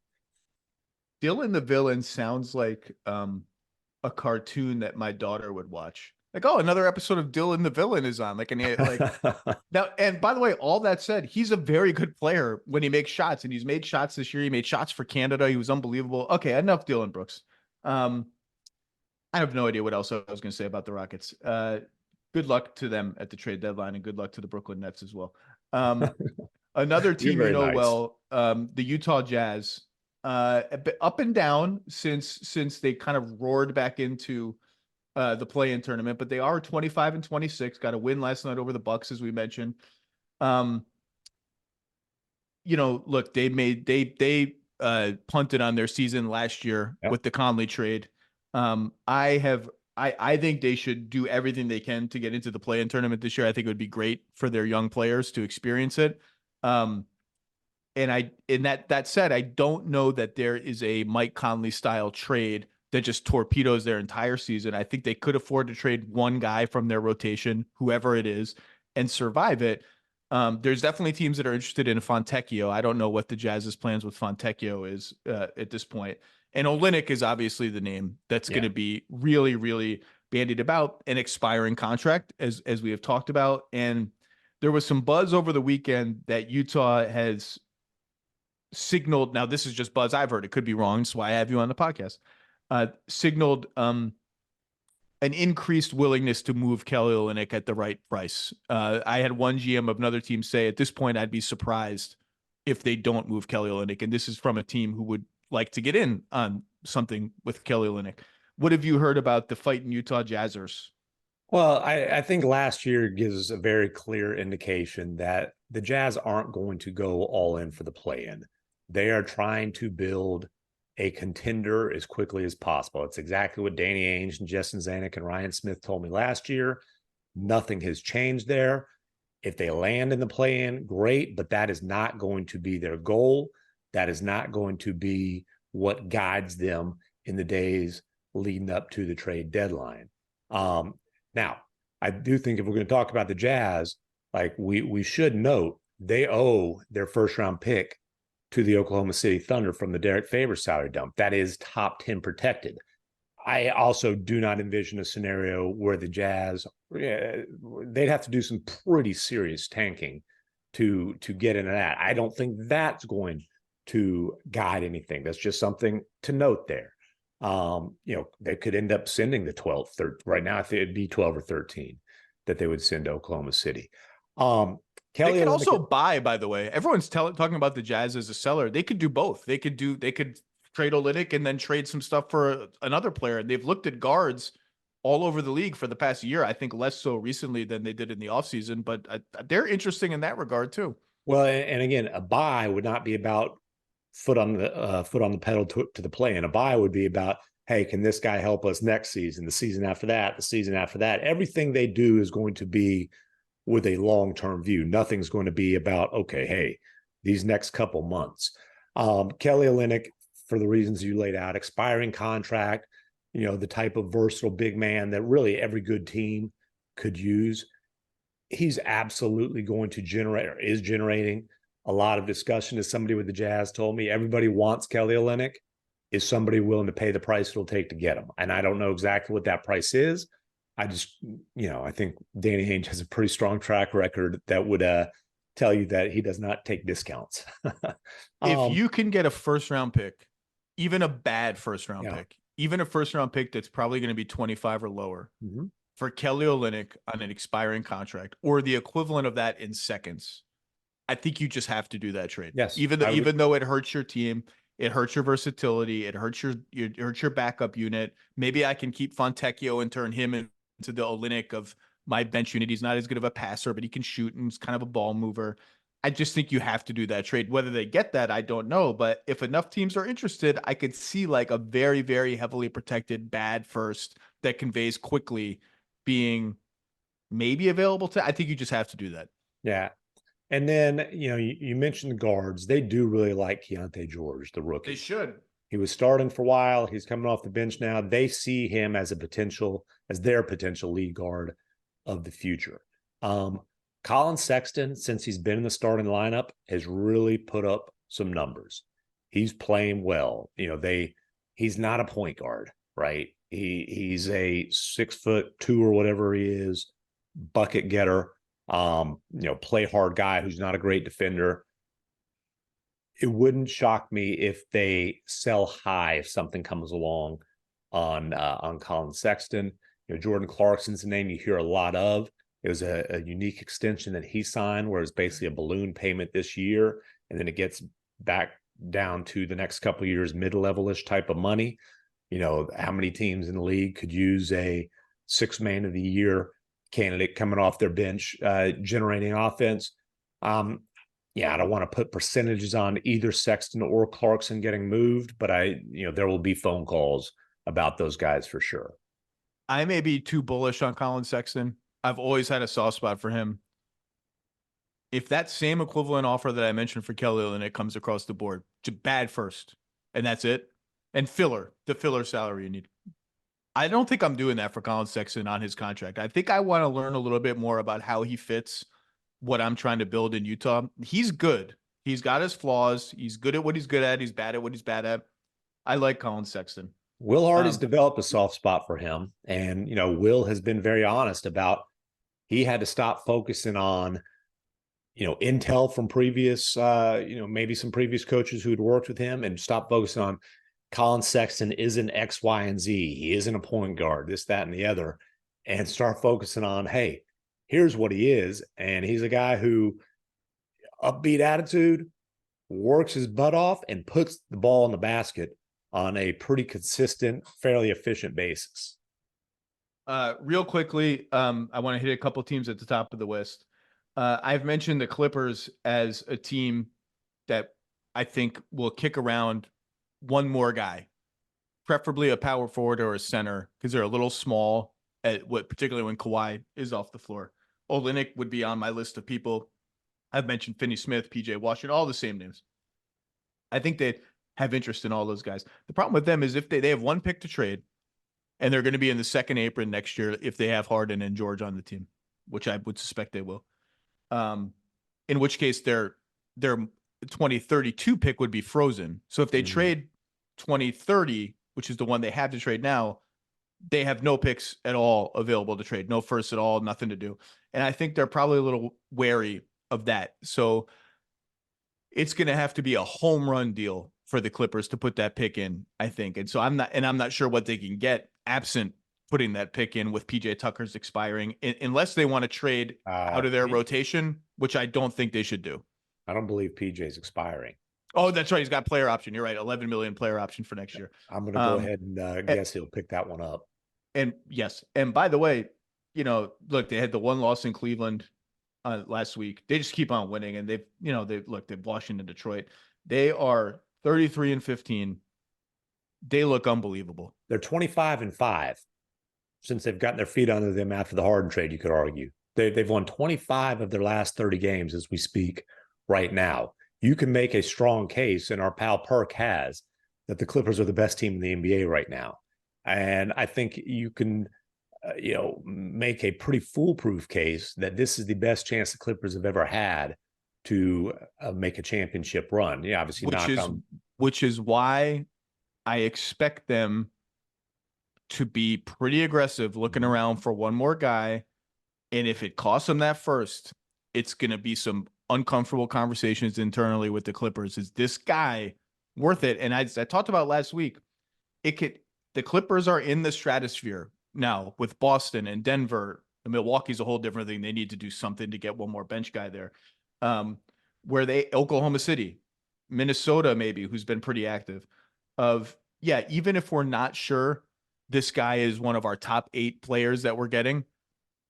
Dylan the villain sounds like a cartoon that my daughter would watch. Like, oh, another episode of Dylan the Villain is on. Like, now, and by the way, all that said, he's a very good player when he makes shots, and he's made shots this year. He made shots for Canada. He was unbelievable. Okay, enough Dylan Brooks. I have no idea what else I was going to say about the Rockets. Good luck to them at the trade deadline, and good luck to the Brooklyn Nets as well. Another team nice. well, the Utah Jazz, up and down since they kind of roared back into the play-in tournament, but they are 25-26. Got a win last night over the Bucks, as we mentioned. Look, they punted on their season last year with the Conley trade. I think they should do everything they can to get into the play-in tournament this year. I think it would be great for their young players to experience it. And that said, I don't know that there is a Mike Conley style trade that just torpedoes their entire season. I think they could afford to trade one guy from their rotation, whoever it is, and survive it. There's definitely teams that are interested in Fontecchio. I don't know what the Jazz's plans with Fontecchio is at this point. And Olynyk is obviously the name that's going to be really, really bandied about, an expiring contract, as we have talked about. And there was some buzz over the weekend that Utah has signaled. Now, this is just buzz I've heard. It could be wrong. That's why I have you on the podcast. Signaled an increased willingness to move Kelly Olynyk at the right price. I had one GM of another team say, at this point, I'd be surprised if they don't move Kelly Olynyk. And this is from a team who would like to get in on something with Kelly Olynyk. What have you heard about the fighting Utah Jazzers? Well, I think last year gives a very clear indication that the Jazz aren't going to go all in for the play-in. They are trying to build a contender as quickly as possible. It's exactly what Danny Ainge and Justin Zanuck and Ryan Smith told me last year. Nothing has changed there. If they land in the play-in, great, but that is not going to be their goal. That is not going to be what guides them in the days leading up to the trade deadline. Now, I do think if we're going to talk about the Jazz, like we should note they owe their first-round pick to the Oklahoma City Thunder from the Derek Favors salary dump. That is top 10 protected. I also do not envision a scenario where the Jazz, they'd have to do some pretty serious tanking to get into that. I don't think that's going to guide anything. That's just something to note there. They could end up sending the 12th. Right now, I think it'd be 12 or 13 that they would send to Oklahoma City. Kelly, they could also buy, by the way. Everyone's talking about the Jazz as a seller. They could do both. They could trade Olynyk and then trade some stuff for another player. And they've looked at guards all over the league for the past year. I think less so recently than they did in the offseason, but they're interesting in that regard too. Well, and again, a buy would not be about foot on the pedal to the play. And a buy would be about, hey, can this guy help us next season, the season after that, the season after that? Everything they do is going to be with a long-term view. Nothing's going to be about, okay, hey, these next couple months. Kelly Olynyk, for the reasons you laid out, expiring contract, the type of versatile big man that really every good team could use. He's absolutely going to generate, or is generating, a lot of discussion. As somebody with the Jazz told me, everybody wants Kelly Olynyk. Is somebody willing to pay the price it'll take to get him? And I don't know exactly what that price is. I just, I think Danny Ainge has a pretty strong track record that would tell you that he does not take discounts. If you can get a first-round pick, even a bad first-round pick, even a first-round pick that's probably going to be 25 or lower for Kelly Olynyk on an expiring contract, or the equivalent of that in seconds, I think you just have to do that trade. Yes, even though it hurts your team, it hurts your versatility, it hurts your backup unit. Maybe I can keep Fontecchio and turn him into the Olynyk of my bench unit. He's not as good of a passer, but he can shoot and he's kind of a ball mover. I just think you have to do that trade. Whether they get that, I don't know. But if enough teams are interested, I could see like a very, very heavily protected bad first that conveys quickly being maybe available to. I think you just have to do that. Yeah. And then, you mentioned the guards. They do really like Keontae George, the rookie. They should. He was starting for a while. He's coming off the bench now. They see him as their potential lead guard of the future. Colin Sexton, since he's been in the starting lineup, has really put up some numbers. He's playing well. He's not a point guard, right? He's a 6'2" or whatever he is, bucket getter, play hard guy who's not a great defender. It wouldn't shock me if they sell high if something comes along on Colin Sexton. Jordan Clarkson's a name you hear a lot of. It was a unique extension that he signed, where it's basically a balloon payment this year, and then it gets back down to the next couple of years mid-level-ish type of money. How many teams in the league could use a 6-man of the year candidate coming off their bench, generating offense? I don't want to put percentages on either Sexton or Clarkson getting moved, but there will be phone calls about those guys for sure. I may be too bullish on Colin Sexton. I've always had a soft spot for him. If that same equivalent offer that I mentioned for Kelly Olynyk comes across the board, bad first, and that's it, and the filler salary you need, I don't think I'm doing that for Colin Sexton on his contract. I think I want to learn a little bit more about how he fits what I'm trying to build in Utah. He's good. He's got his flaws. He's good at what he's good at. He's bad at what he's bad at. I like Colin Sexton. Will Hardy's developed a soft spot for him. And, Will has been very honest about he had to stop focusing on, intel from previous, maybe some previous coaches who had worked with him, and stop focusing on Colin Sexton isn't X, Y, and Z. He isn't a point guard, this, that, and the other, and start focusing on, hey, here's what he is. And he's a guy who, upbeat attitude, works his butt off, and puts the ball in the basket on a pretty consistent, fairly efficient basis. Real quickly, I want to hit a couple teams at the top of the West. I've mentioned the Clippers as a team that I think will kick around one more guy, preferably a power forward or a center, because they're a little small, particularly when Kawhi is off the floor. Olynyk would be on my list of people. I've mentioned Finney Smith, PJ Washington, all the same names. I think they have interest in all those guys. The problem with them is if they have one pick to trade, and they're going to be in the second apron next year if they have Harden and George on the team, which I would suspect they will. In which case their 2032 pick would be frozen. So if they trade 2030, which is the one they have to trade now, they have no picks at all available to trade, no first at all, nothing to do. And I think they're probably a little wary of that. So it's going to have to be a home run deal for the Clippers to put that pick in, I think. And so I'm not sure what they can get absent putting that pick in with PJ Tucker's expiring, unless they want to trade out of their rotation, which I don't think they should do. I don't believe PJ's expiring. Oh, that's right. He's got player option. You're right. 11 million player option for next year. I'm going to go ahead and guess he'll pick that one up. And yes. And by the way, look, they had the one loss in Cleveland last week. They just keep on winning, and they've Washington, Detroit. They are 33-15. They look unbelievable. They're 25-5 since they've gotten their feet under them after the Harden trade. You could argue they've won 25 of their last 30 games as we speak right now. You can make a strong case, and our pal Perk has, that the Clippers are the best team in the NBA right now. And I think you can, make a pretty foolproof case that this is the best chance the Clippers have ever had to make a championship run. Yeah, obviously, which is why I expect them to be pretty aggressive, looking around for one more guy. And if it costs them that first, it's going to be some uncomfortable conversations internally with the Clippers. Is this guy worth it? And I talked about last week, the Clippers are in the stratosphere now with Boston and Denver. Milwaukee's a whole different thing. They need to do something to get one more bench guy there. Oklahoma City, Minnesota, maybe, who's been pretty active. Even if we're not sure this guy is one of our top 8 players that we're getting,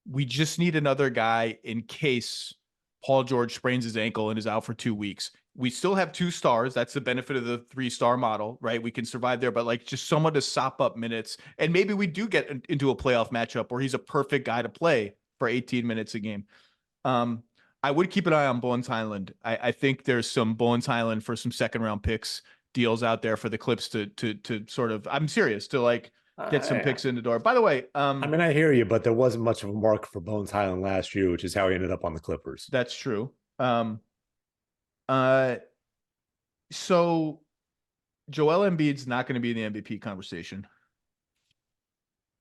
we just need another guy in case Paul George sprains his ankle and is out for 2 weeks. We still have 2 stars. That's the benefit of the 3-star model, right? We can survive there, but just someone to sop up minutes. And maybe we do get into a playoff matchup where he's a perfect guy to play for 18 minutes a game. I would keep an eye on Bones Highland. I think there's some Bones Highland for some second round picks deals out there for the Clips to sort of, I'm serious, to get some picks in the door. By the way, I hear you, but there wasn't much of a market for Bones Highland last year, which is how he ended up on the Clippers. That's true. So Joel Embiid's not going to be in the MVP conversation.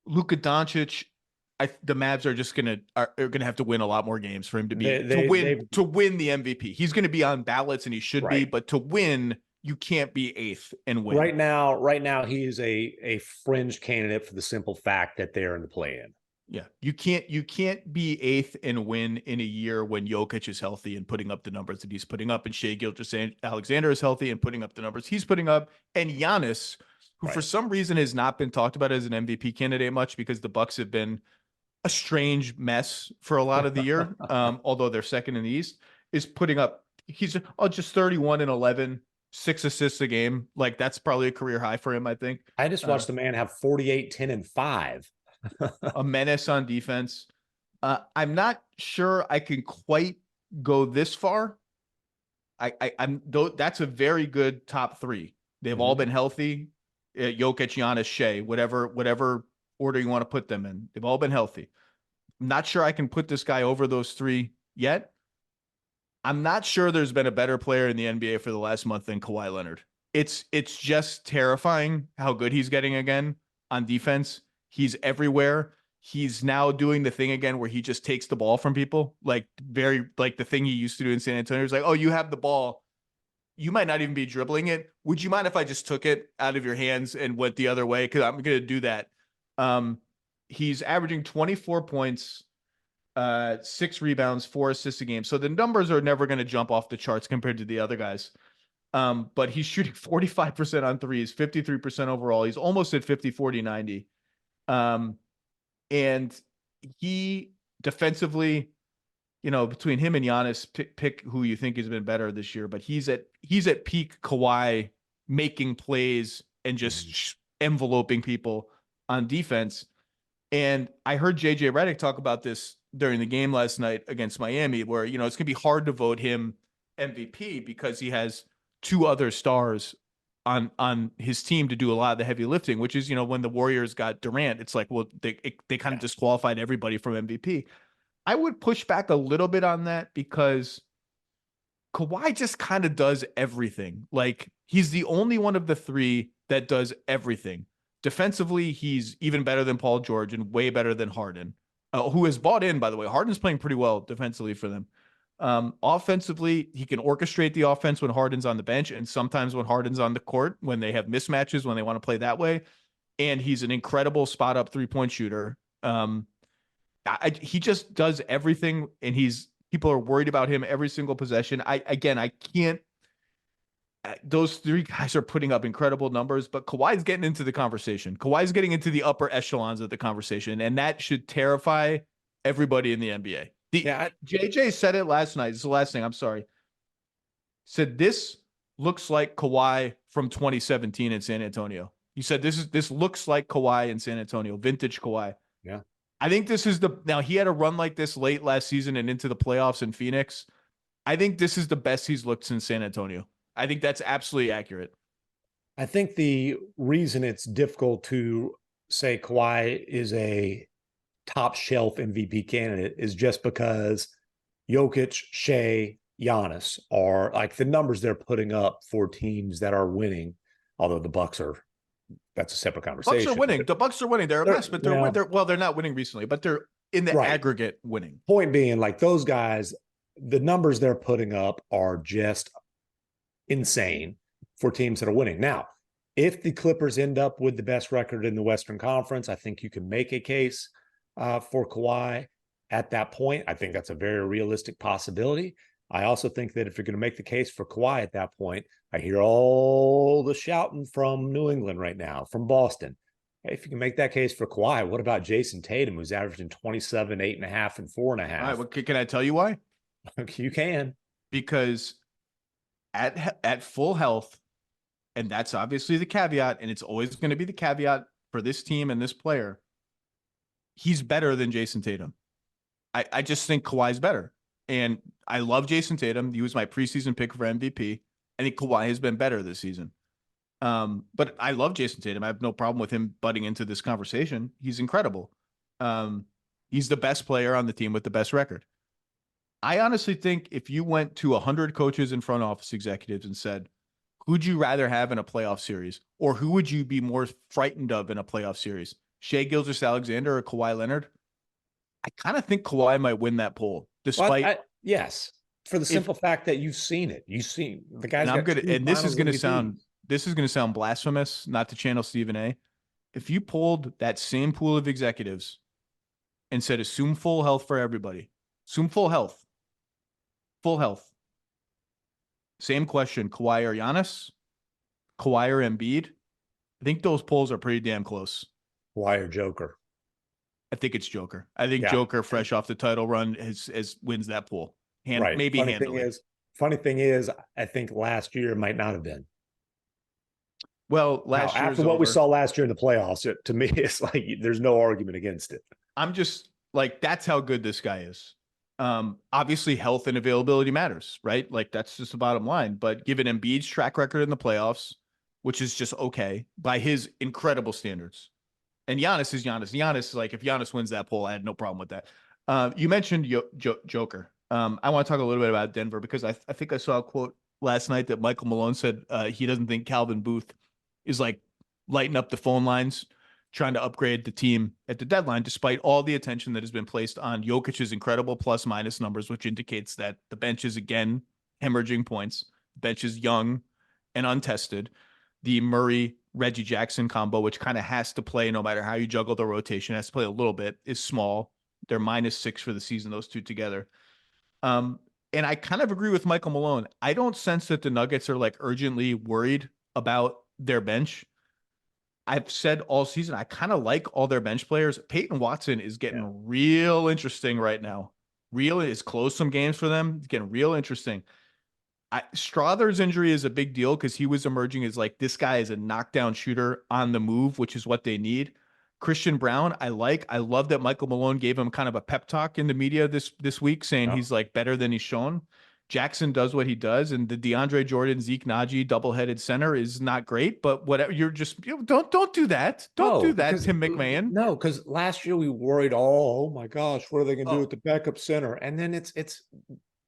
Luka Doncic, the Mavs are just are gonna have to win a lot more games for him to win the MVP. He's gonna be on ballots and he should be, but to win, you can't be eighth and win. Right now, he is a fringe candidate for the simple fact that they're in the play-in. Yeah, you can't be eighth and win in a year when Jokic is healthy and putting up the numbers that he's putting up, and Shai Gilgeous-Alexander is healthy and putting up the numbers he's putting up, and Giannis, who for some reason has not been talked about as an MVP candidate much because the Bucks have been a strange mess for a lot of the year, although they're second in the East, is putting up. He's just 31 and 11, 6 assists a game. Like that's probably a career high for him, I think. I just watched the man have 48, 10, and 5. A menace on defense. I'm not sure I can quite go this far. That's a very good top 3. They've all been healthy. Jokic, Giannis, Shai, whatever order you want to put them in. They've all been healthy. I'm not sure I can put this guy over those 3 yet. I'm not sure there's been a better player in the NBA for the last month than Kawhi Leonard. It's just terrifying how good he's getting again on defense. He's everywhere. He's now doing the thing again where he just takes the ball from people, like the thing he used to do in San Antonio. He's like, oh, you have the ball. You might not even be dribbling it. Would you mind if I just took it out of your hands and went the other way? Because I'm going to do that. He's averaging 24 points, 6 rebounds, 4 assists a game. So the numbers are never going to jump off the charts compared to the other guys. But he's shooting 45% on threes, 53% overall. He's almost at 50, 40, 90. And he defensively, between him and Giannis, pick who you think has been better this year, but he's at peak Kawhi, making plays and just enveloping people on defense. And I heard JJ Redick talk about this during the game last night against Miami, where, it's going to be hard to vote him MVP because he has 2 other stars on his team to do a lot of the heavy lifting, which is, when the Warriors got Durant, it's like, well, they kind of disqualified everybody from MVP. I would push back a little bit on that because Kawhi just kind of does everything. Like he's the only one of the 3 that does everything. Defensively, he's even better than Paul George and way better than Harden, who has bought in, by the way. Harden's playing pretty well defensively for them. Offensively, he can orchestrate the offense when Harden's on the bench and sometimes when Harden's on the court, when they have mismatches, when they want to play that way. And he's an incredible spot up 3-point shooter. He just does everything, and people are worried about him every single possession. I can't. Those 3 guys are putting up incredible numbers, but Kawhi's getting into the conversation. Kawhi's getting into the upper echelons of the conversation, and that should terrify everybody in the NBA. JJ said it last night. This is the last thing. I'm sorry. Said this looks like Kawhi from 2017 in San Antonio. He said this looks like Kawhi in San Antonio, vintage Kawhi. Yeah. I think this is now he had a run like this late last season and into the playoffs in Phoenix. I think this is the best he's looked since San Antonio. I think that's absolutely accurate. I think the reason it's difficult to say Kawhi is a top shelf MVP candidate is just because Jokic, Shai, Giannis are like the numbers they're putting up for teams that are winning, although the Bucks are, that's a separate conversation. Bucks are winning. The Bucks are winning. They're a mess, but they're not winning recently, but they're in the aggregate winning. Point being, like those guys, the numbers they're putting up are just insane for teams that are winning. Now, if the Clippers end up with the best record in the Western Conference, I think you can make a case for Kawhi at that point. I think that's a very realistic possibility. I also think that if you're going to make the case for Kawhi at that point, I hear all the shouting from New England right now, from Boston. Hey, if you can make that case for Kawhi, what about Jason Tatum, who's averaging 27, 8.5, and 4.5? All right, well, can I tell you why? You can. Because at full health, and that's obviously the caveat, and it's always going to be the caveat for this team and this player, he's better than Jason Tatum. I just think Kawhi's better. And I love Jason Tatum. He was my preseason pick for MVP. I think Kawhi has been better this season. But I love Jason Tatum. I have no problem with him butting into this conversation. He's incredible. He's the best player on the team with the best record. I honestly think if you went to 100 coaches and front office executives and said, who'd you rather have in a playoff series? Or who would you be more frightened of in a playoff series? Shai Gilgeous-Alexander or Kawhi Leonard, I kind of think Kawhi might win that poll, despite yes, for the simple fact that you've seen it. You've seen the guys. And I'm good. And this is going to MVP. sound blasphemous, not to channel Stephen A. If you pulled that same pool of executives and said, assume full health for everybody, assume full health, same question, Kawhi or Giannis, Kawhi or Embiid, I think those polls are pretty damn close. Kawhi or Joker? I think it's Joker. I think Joker, fresh off the title run, wins that pool. Right. Maybe handily. Funny thing is, I think last year might not have been. Well, after what we saw last year in the playoffs, to me, it's like there's no argument against it. I'm just like, that's how good this guy is. Obviously, health and availability matters, right? Like, that's just the bottom line. But given Embiid's track record in the playoffs, which is just okay by his incredible standards, and Giannis is Giannis. Giannis, like, if Giannis wins that poll, I had no problem with that. You mentioned Joker. I want to talk a little bit about Denver because I think I saw a quote last night that Michael Malone said he doesn't think Calvin Booth is like lighting up the phone lines, trying to upgrade the team at the deadline, despite all the attention that has been placed on Jokic's incredible plus minus numbers, which indicates that the bench is again hemorrhaging points. The bench is young and untested. The Murray Reggie Jackson combo, which kind of has to play no matter how you juggle the rotation, has to play a little bit, is small. They're -6 for the season, those two together. And I kind of agree with Michael Malone. I don't sense that the Nuggets are like urgently worried about their bench. I've said all season, I kind of like all their bench players. Peyton Watson is getting real interesting right now. It's closed some games for them. It's getting real interesting. Strother's injury is a big deal because he was emerging as like, this guy is a knockdown shooter on the move, which is what they need. Christian Brown, I love that Michael Malone gave him kind of a pep talk in the media this week, saying he's like better than he's shown. Jackson does what he does, and the DeAndre Jordan, Zeke Naji double-headed center is not great, but whatever. You're just don't do that. Don't do that, Tim MacMahon. No, because last year we worried, oh my gosh, what are they going to do with the backup center? And then it's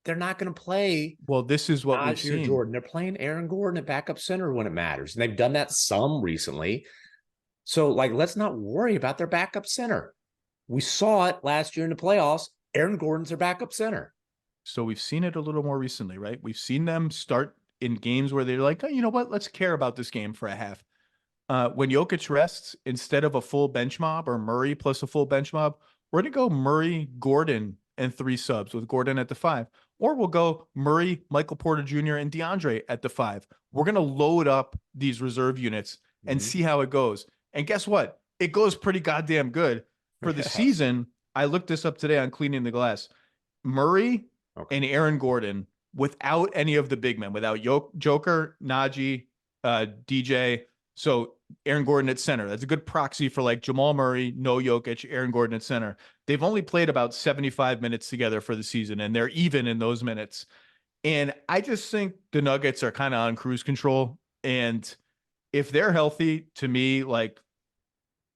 they're not going to play. Well, this is what we've seen. Jordan. They're playing Aaron Gordon at backup center when it matters, and they've done that some recently. So, like, let's not worry about their backup center. We saw it last year in the playoffs. Aaron Gordon's their backup center. So we've seen it a little more recently, right? We've seen them start in games where they're like, oh, you know what? Let's care about this game for a half. When Jokic rests, instead of a full bench mob or Murray plus a full bench mob, we're going to go Murray, Gordon, and 3 subs with Gordon at the 5. Or we'll go Murray, Michael Porter Jr., and DeAndre at the 5. We're going to load up these reserve units and see how it goes. And guess what? It goes pretty goddamn good. For the season, I looked this up today on Cleaning the Glass. Murray and Aaron Gordon, without any of the big men, without Joker, Naji, DJ. So Aaron Gordon at center. That's a good proxy for like Jamal Murray, no Jokic, Aaron Gordon at center. They've only played about 75 minutes together for the season, and they're even in those minutes. And I just think the Nuggets are kind of on cruise control. And if they're healthy, to me, like,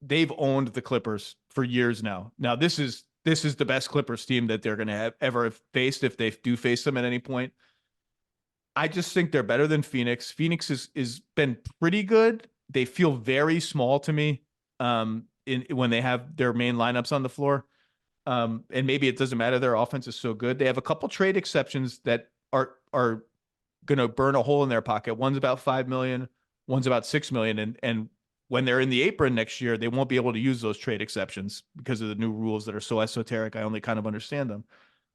they've owned the Clippers for years now. Now, this is the best Clippers team that they're going to have ever faced if they do face them at any point. I just think they're better than Phoenix. Phoenix is been pretty good. They feel very small to me when they have their main lineups on the floor. And maybe it doesn't matter. Their offense is so good. They have a couple trade exceptions that are going to burn a hole in their pocket. One's about $5 million. One's about $6 million. And when they're in the apron next year, they won't be able to use those trade exceptions because of the new rules that are so esoteric. I only kind of understand them.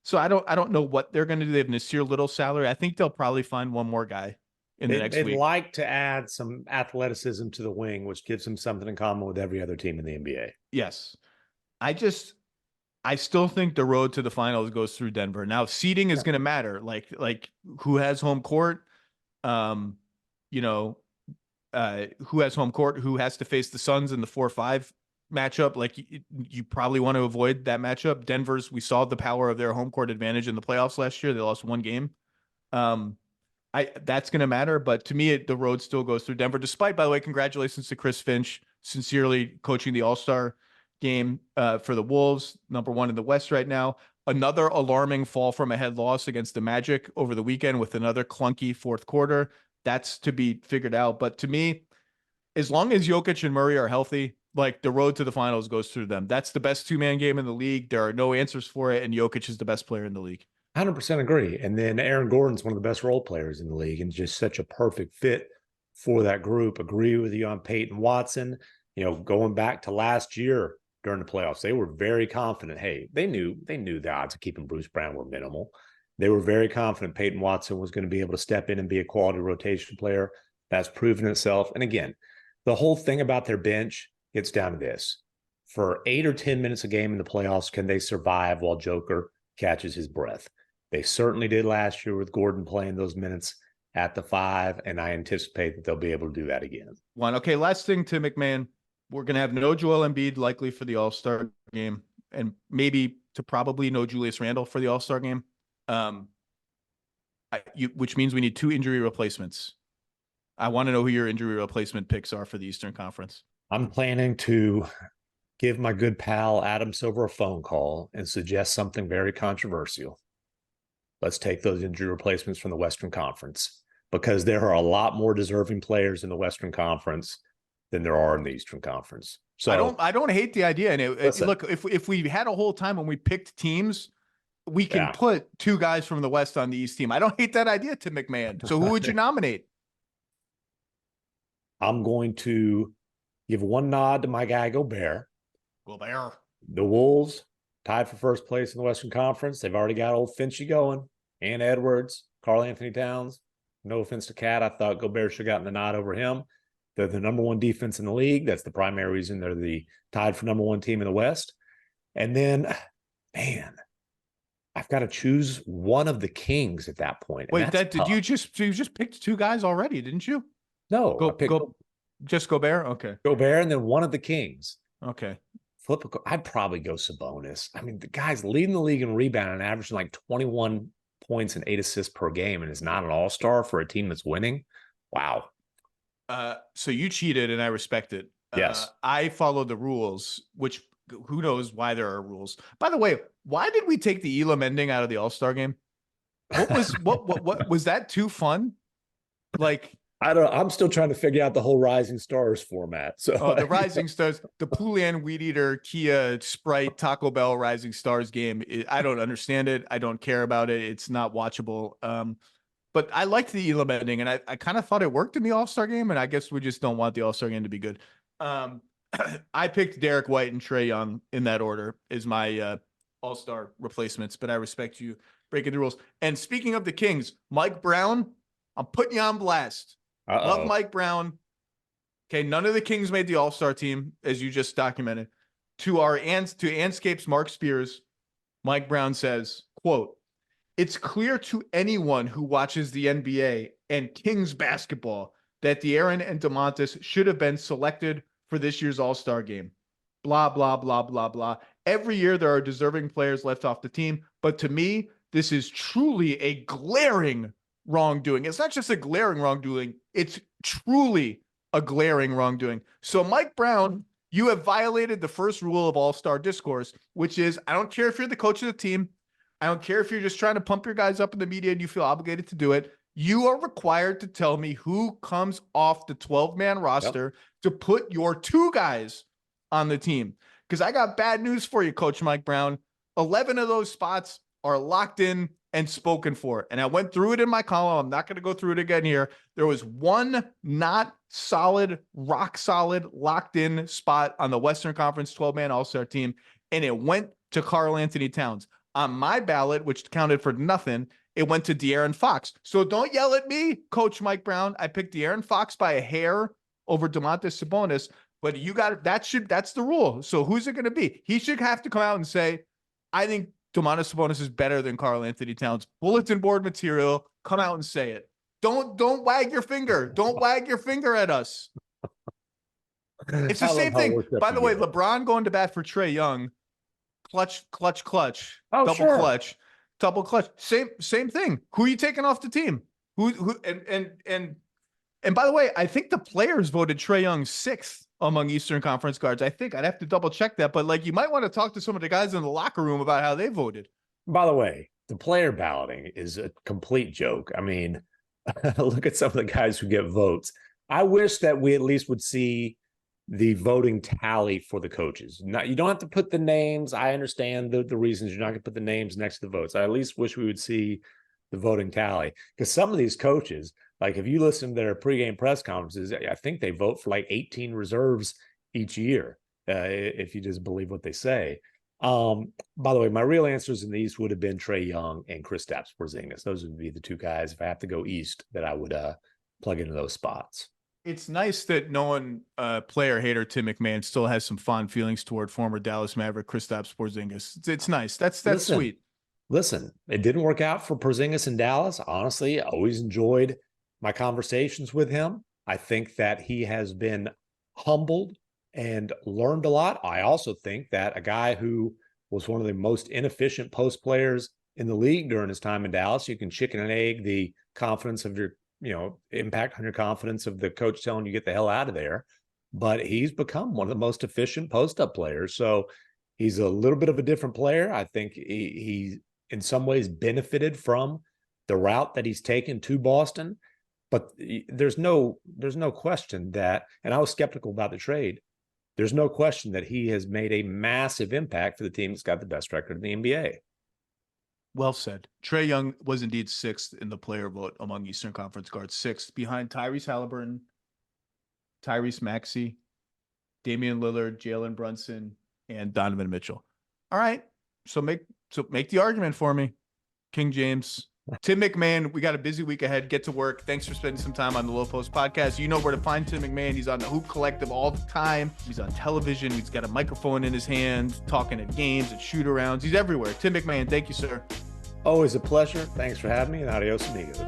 So I don't know what they're going to do. They have Nasir Little salary. I think they'll probably find one more guy in the next week. They'd like to add some athleticism to the wing, which gives them something in common with every other team in the NBA. Yes. I still think the road to the finals goes through Denver. Now, seeding is going to matter. Like who has home court, who has home court, who has to face the Suns in the 4-5 matchup. Like you probably want to avoid that matchup. We saw the power of their home court advantage in the playoffs last year. They lost one game. That's going to matter. But to me, the road still goes through Denver, despite, by the way, congratulations to Chris Finch, sincerely coaching the All-Star game for the Wolves, #1 in the West right now. Another alarming fall from ahead loss against the Magic over the weekend with another clunky fourth quarter. That's to be figured out. But to me, as long as Jokic and Murray are healthy, like the road to the finals goes through them. That's the best 2-man game in the league. There are no answers for it, and Jokic is the best player in the league. 100% agree. And then Aaron Gordon's one of the best role players in the league and just such a perfect fit for that group. Agree with you on Peyton Watson. Going back to last year during the playoffs, they were very confident. Hey, they knew the odds of keeping Bruce Brown were minimal. They were very confident Peyton Watson was going to be able to step in and be a quality rotation player. That's proven itself. And again, the whole thing about their bench gets down to this. For 8 or 10 minutes a game in the playoffs, can they survive while Joker catches his breath? They certainly did last year with Gordon playing those minutes at the 5, and I anticipate that they'll be able to do that again. Okay, last thing to MacMahon. We're going to have no Joel Embiid likely for the All-Star game, and maybe to probably no Julius Randle for the All-Star game, which means we need 2 injury replacements. I want to know who your injury replacement picks are for the Eastern Conference. I'm planning to give my good pal Adam Silver a phone call and suggest something very controversial. Let's take those injury replacements from the Western Conference, because there are a lot more deserving players in the Western Conference than there are in the Eastern Conference. So I don't hate the idea. And look, if we had a whole time when we picked teams, we can put 2 guys from the West on the East team. I don't hate that idea, Tim MacMahon. So who would you nominate? I'm going to give one nod to my guy Gobert. Gobert. The Wolves tied for first place in the Western Conference. They've already got old Finchy going. And Edwards, Karl Anthony Towns. No offense to Cat. I thought Gobert should have gotten the nod over him. They're the number 1 defense in the league. That's the primary reason they're the tied for number 1 team in the West. And then, man, I've got to choose one of the Kings at that point. Wait, you just picked 2 guys already, didn't you? No, just Gobert. Okay, Gobert, and then one of the Kings. Okay, I'd probably go Sabonis. I mean, the guy's leading the league in rebounding, averaging like 21 points and 8 assists per game, and is not an all-star for a team that's winning. Wow. So you cheated, and I respect it. Yes. I followed the rules, which who knows why there are rules. By the way, why did we take the Elam ending out of the All-Star game? What was what was that too fun? Like, I'm still trying to figure out the whole Rising Stars format. So the Rising Stars, the Poulian, Weed Eater, Kia, Sprite, Taco Bell Rising Stars game. I don't understand it. I don't care about it. It's not watchable. But I liked the Elam ending, and I kind of thought it worked in the All-Star game, and I guess we just don't want the All-Star game to be good. I picked Derek White and Trae Young in that order as my All-Star replacements, but I respect you breaking the rules. And speaking of the Kings, Mike Brown, I'm putting you on blast. Love Mike Brown. Okay, none of the Kings made the All-Star team, as you just documented. To Anscape's Mark Spears, Mike Brown says, quote, "It's clear to anyone who watches the NBA and Kings basketball that De'Aaron and DeMontis should have been selected for this year's All-Star game. Blah, blah, blah, blah, blah. Every year there are deserving players left off the team, but to me, this is truly a glaring wrongdoing. It's not just a glaring wrongdoing, it's truly a glaring wrongdoing." So Mike Brown, you have violated the first rule of All-Star discourse, which is, I don't care if you're the coach of the team. I don't care if you're just trying to pump your guys up in the media and you feel obligated to do it. You are required to tell me who comes off the 12-man roster to put your 2 guys on the team. Because I got bad news for you, Coach Mike Brown. 11 of those spots are locked in and spoken for. And I went through it in my column. I'm not going to go through it again here. There was one not solid, rock solid, locked in spot on the Western Conference 12-man All-Star team, and it went to Karl Anthony Towns. On my ballot, which counted for nothing, it went to De'Aaron Fox. So don't yell at me, Coach Mike Brown. I picked De'Aaron Fox by a hair over Domantas Sabonis, but you got it. That's the rule. So who's it going to be? He should have to come out and say, I think Domantas Sabonis is better than Karl Anthony Towns. Bulletin board material. Come out and say it. Don't wag your finger. Don't wag your finger at us. It's the same thing. By the way, LeBron going to bat for Trae Young. Clutch. Oh, Double clutch. Same thing. Who are you taking off the team? And by the way, I think the players voted Trae Young 6th among Eastern Conference guards. I think I'd have to double check that, but like, you might want to talk to some of the guys in the locker room about how they voted. By the way, the player balloting is a complete joke. I mean, look at some of the guys who get votes. I wish that we at least would see the voting tally for the coaches. Now, you don't have to put the names. I understand the reasons you're not going to put the names next to the votes. I at least wish we would see the voting tally, because some of these coaches, like if you listen to their pregame press conferences, I think they vote for like 18 reserves each year, if you just believe what they say. By the way, my real answers in the East would have been Trae Young and Kristaps Porzingis. Those would be the two guys, if I have to go East, that I would plug into those spots. It's nice that no one, player hater Tim MacMahon, still has some fond feelings toward former Dallas Maverick Kristaps Porzingis. It's nice. That's sweet. Listen, it didn't work out for Porzingis in Dallas. Honestly, I always enjoyed my conversations with him. I think that he has been humbled and learned a lot. I also think that a guy who was one of the most inefficient post players in the league during his time in Dallas, you can chicken and egg the confidence of your, impact on your confidence of the coach telling you get the hell out of there. But he's become one of the most efficient post-up players. So he's a little bit of a different player. I think he in some ways benefited from the route that he's taken to Boston. But there's no question that, and I was skeptical about the trade, there's no question that he has made a massive impact for the team that's got the best record in the NBA. Well said. Trae Young was indeed 6th in the player vote among Eastern Conference guards, 6th behind Tyrese Halliburton, Tyrese Maxey, Damian Lillard, Jalen Brunson, and Donovan Mitchell. All right. So make the argument for me, King James. Tim MacMahon, we got a busy week ahead. Get to work. Thanks for spending some time on the Low Post podcast. You know where to find Tim MacMahon. He's on the Hoop Collective all the time. He's on television. He's got a microphone in his hand, talking at games, at shoot-arounds. He's everywhere. Tim MacMahon, thank you, sir. Always a pleasure. Thanks for having me, and adios amigos.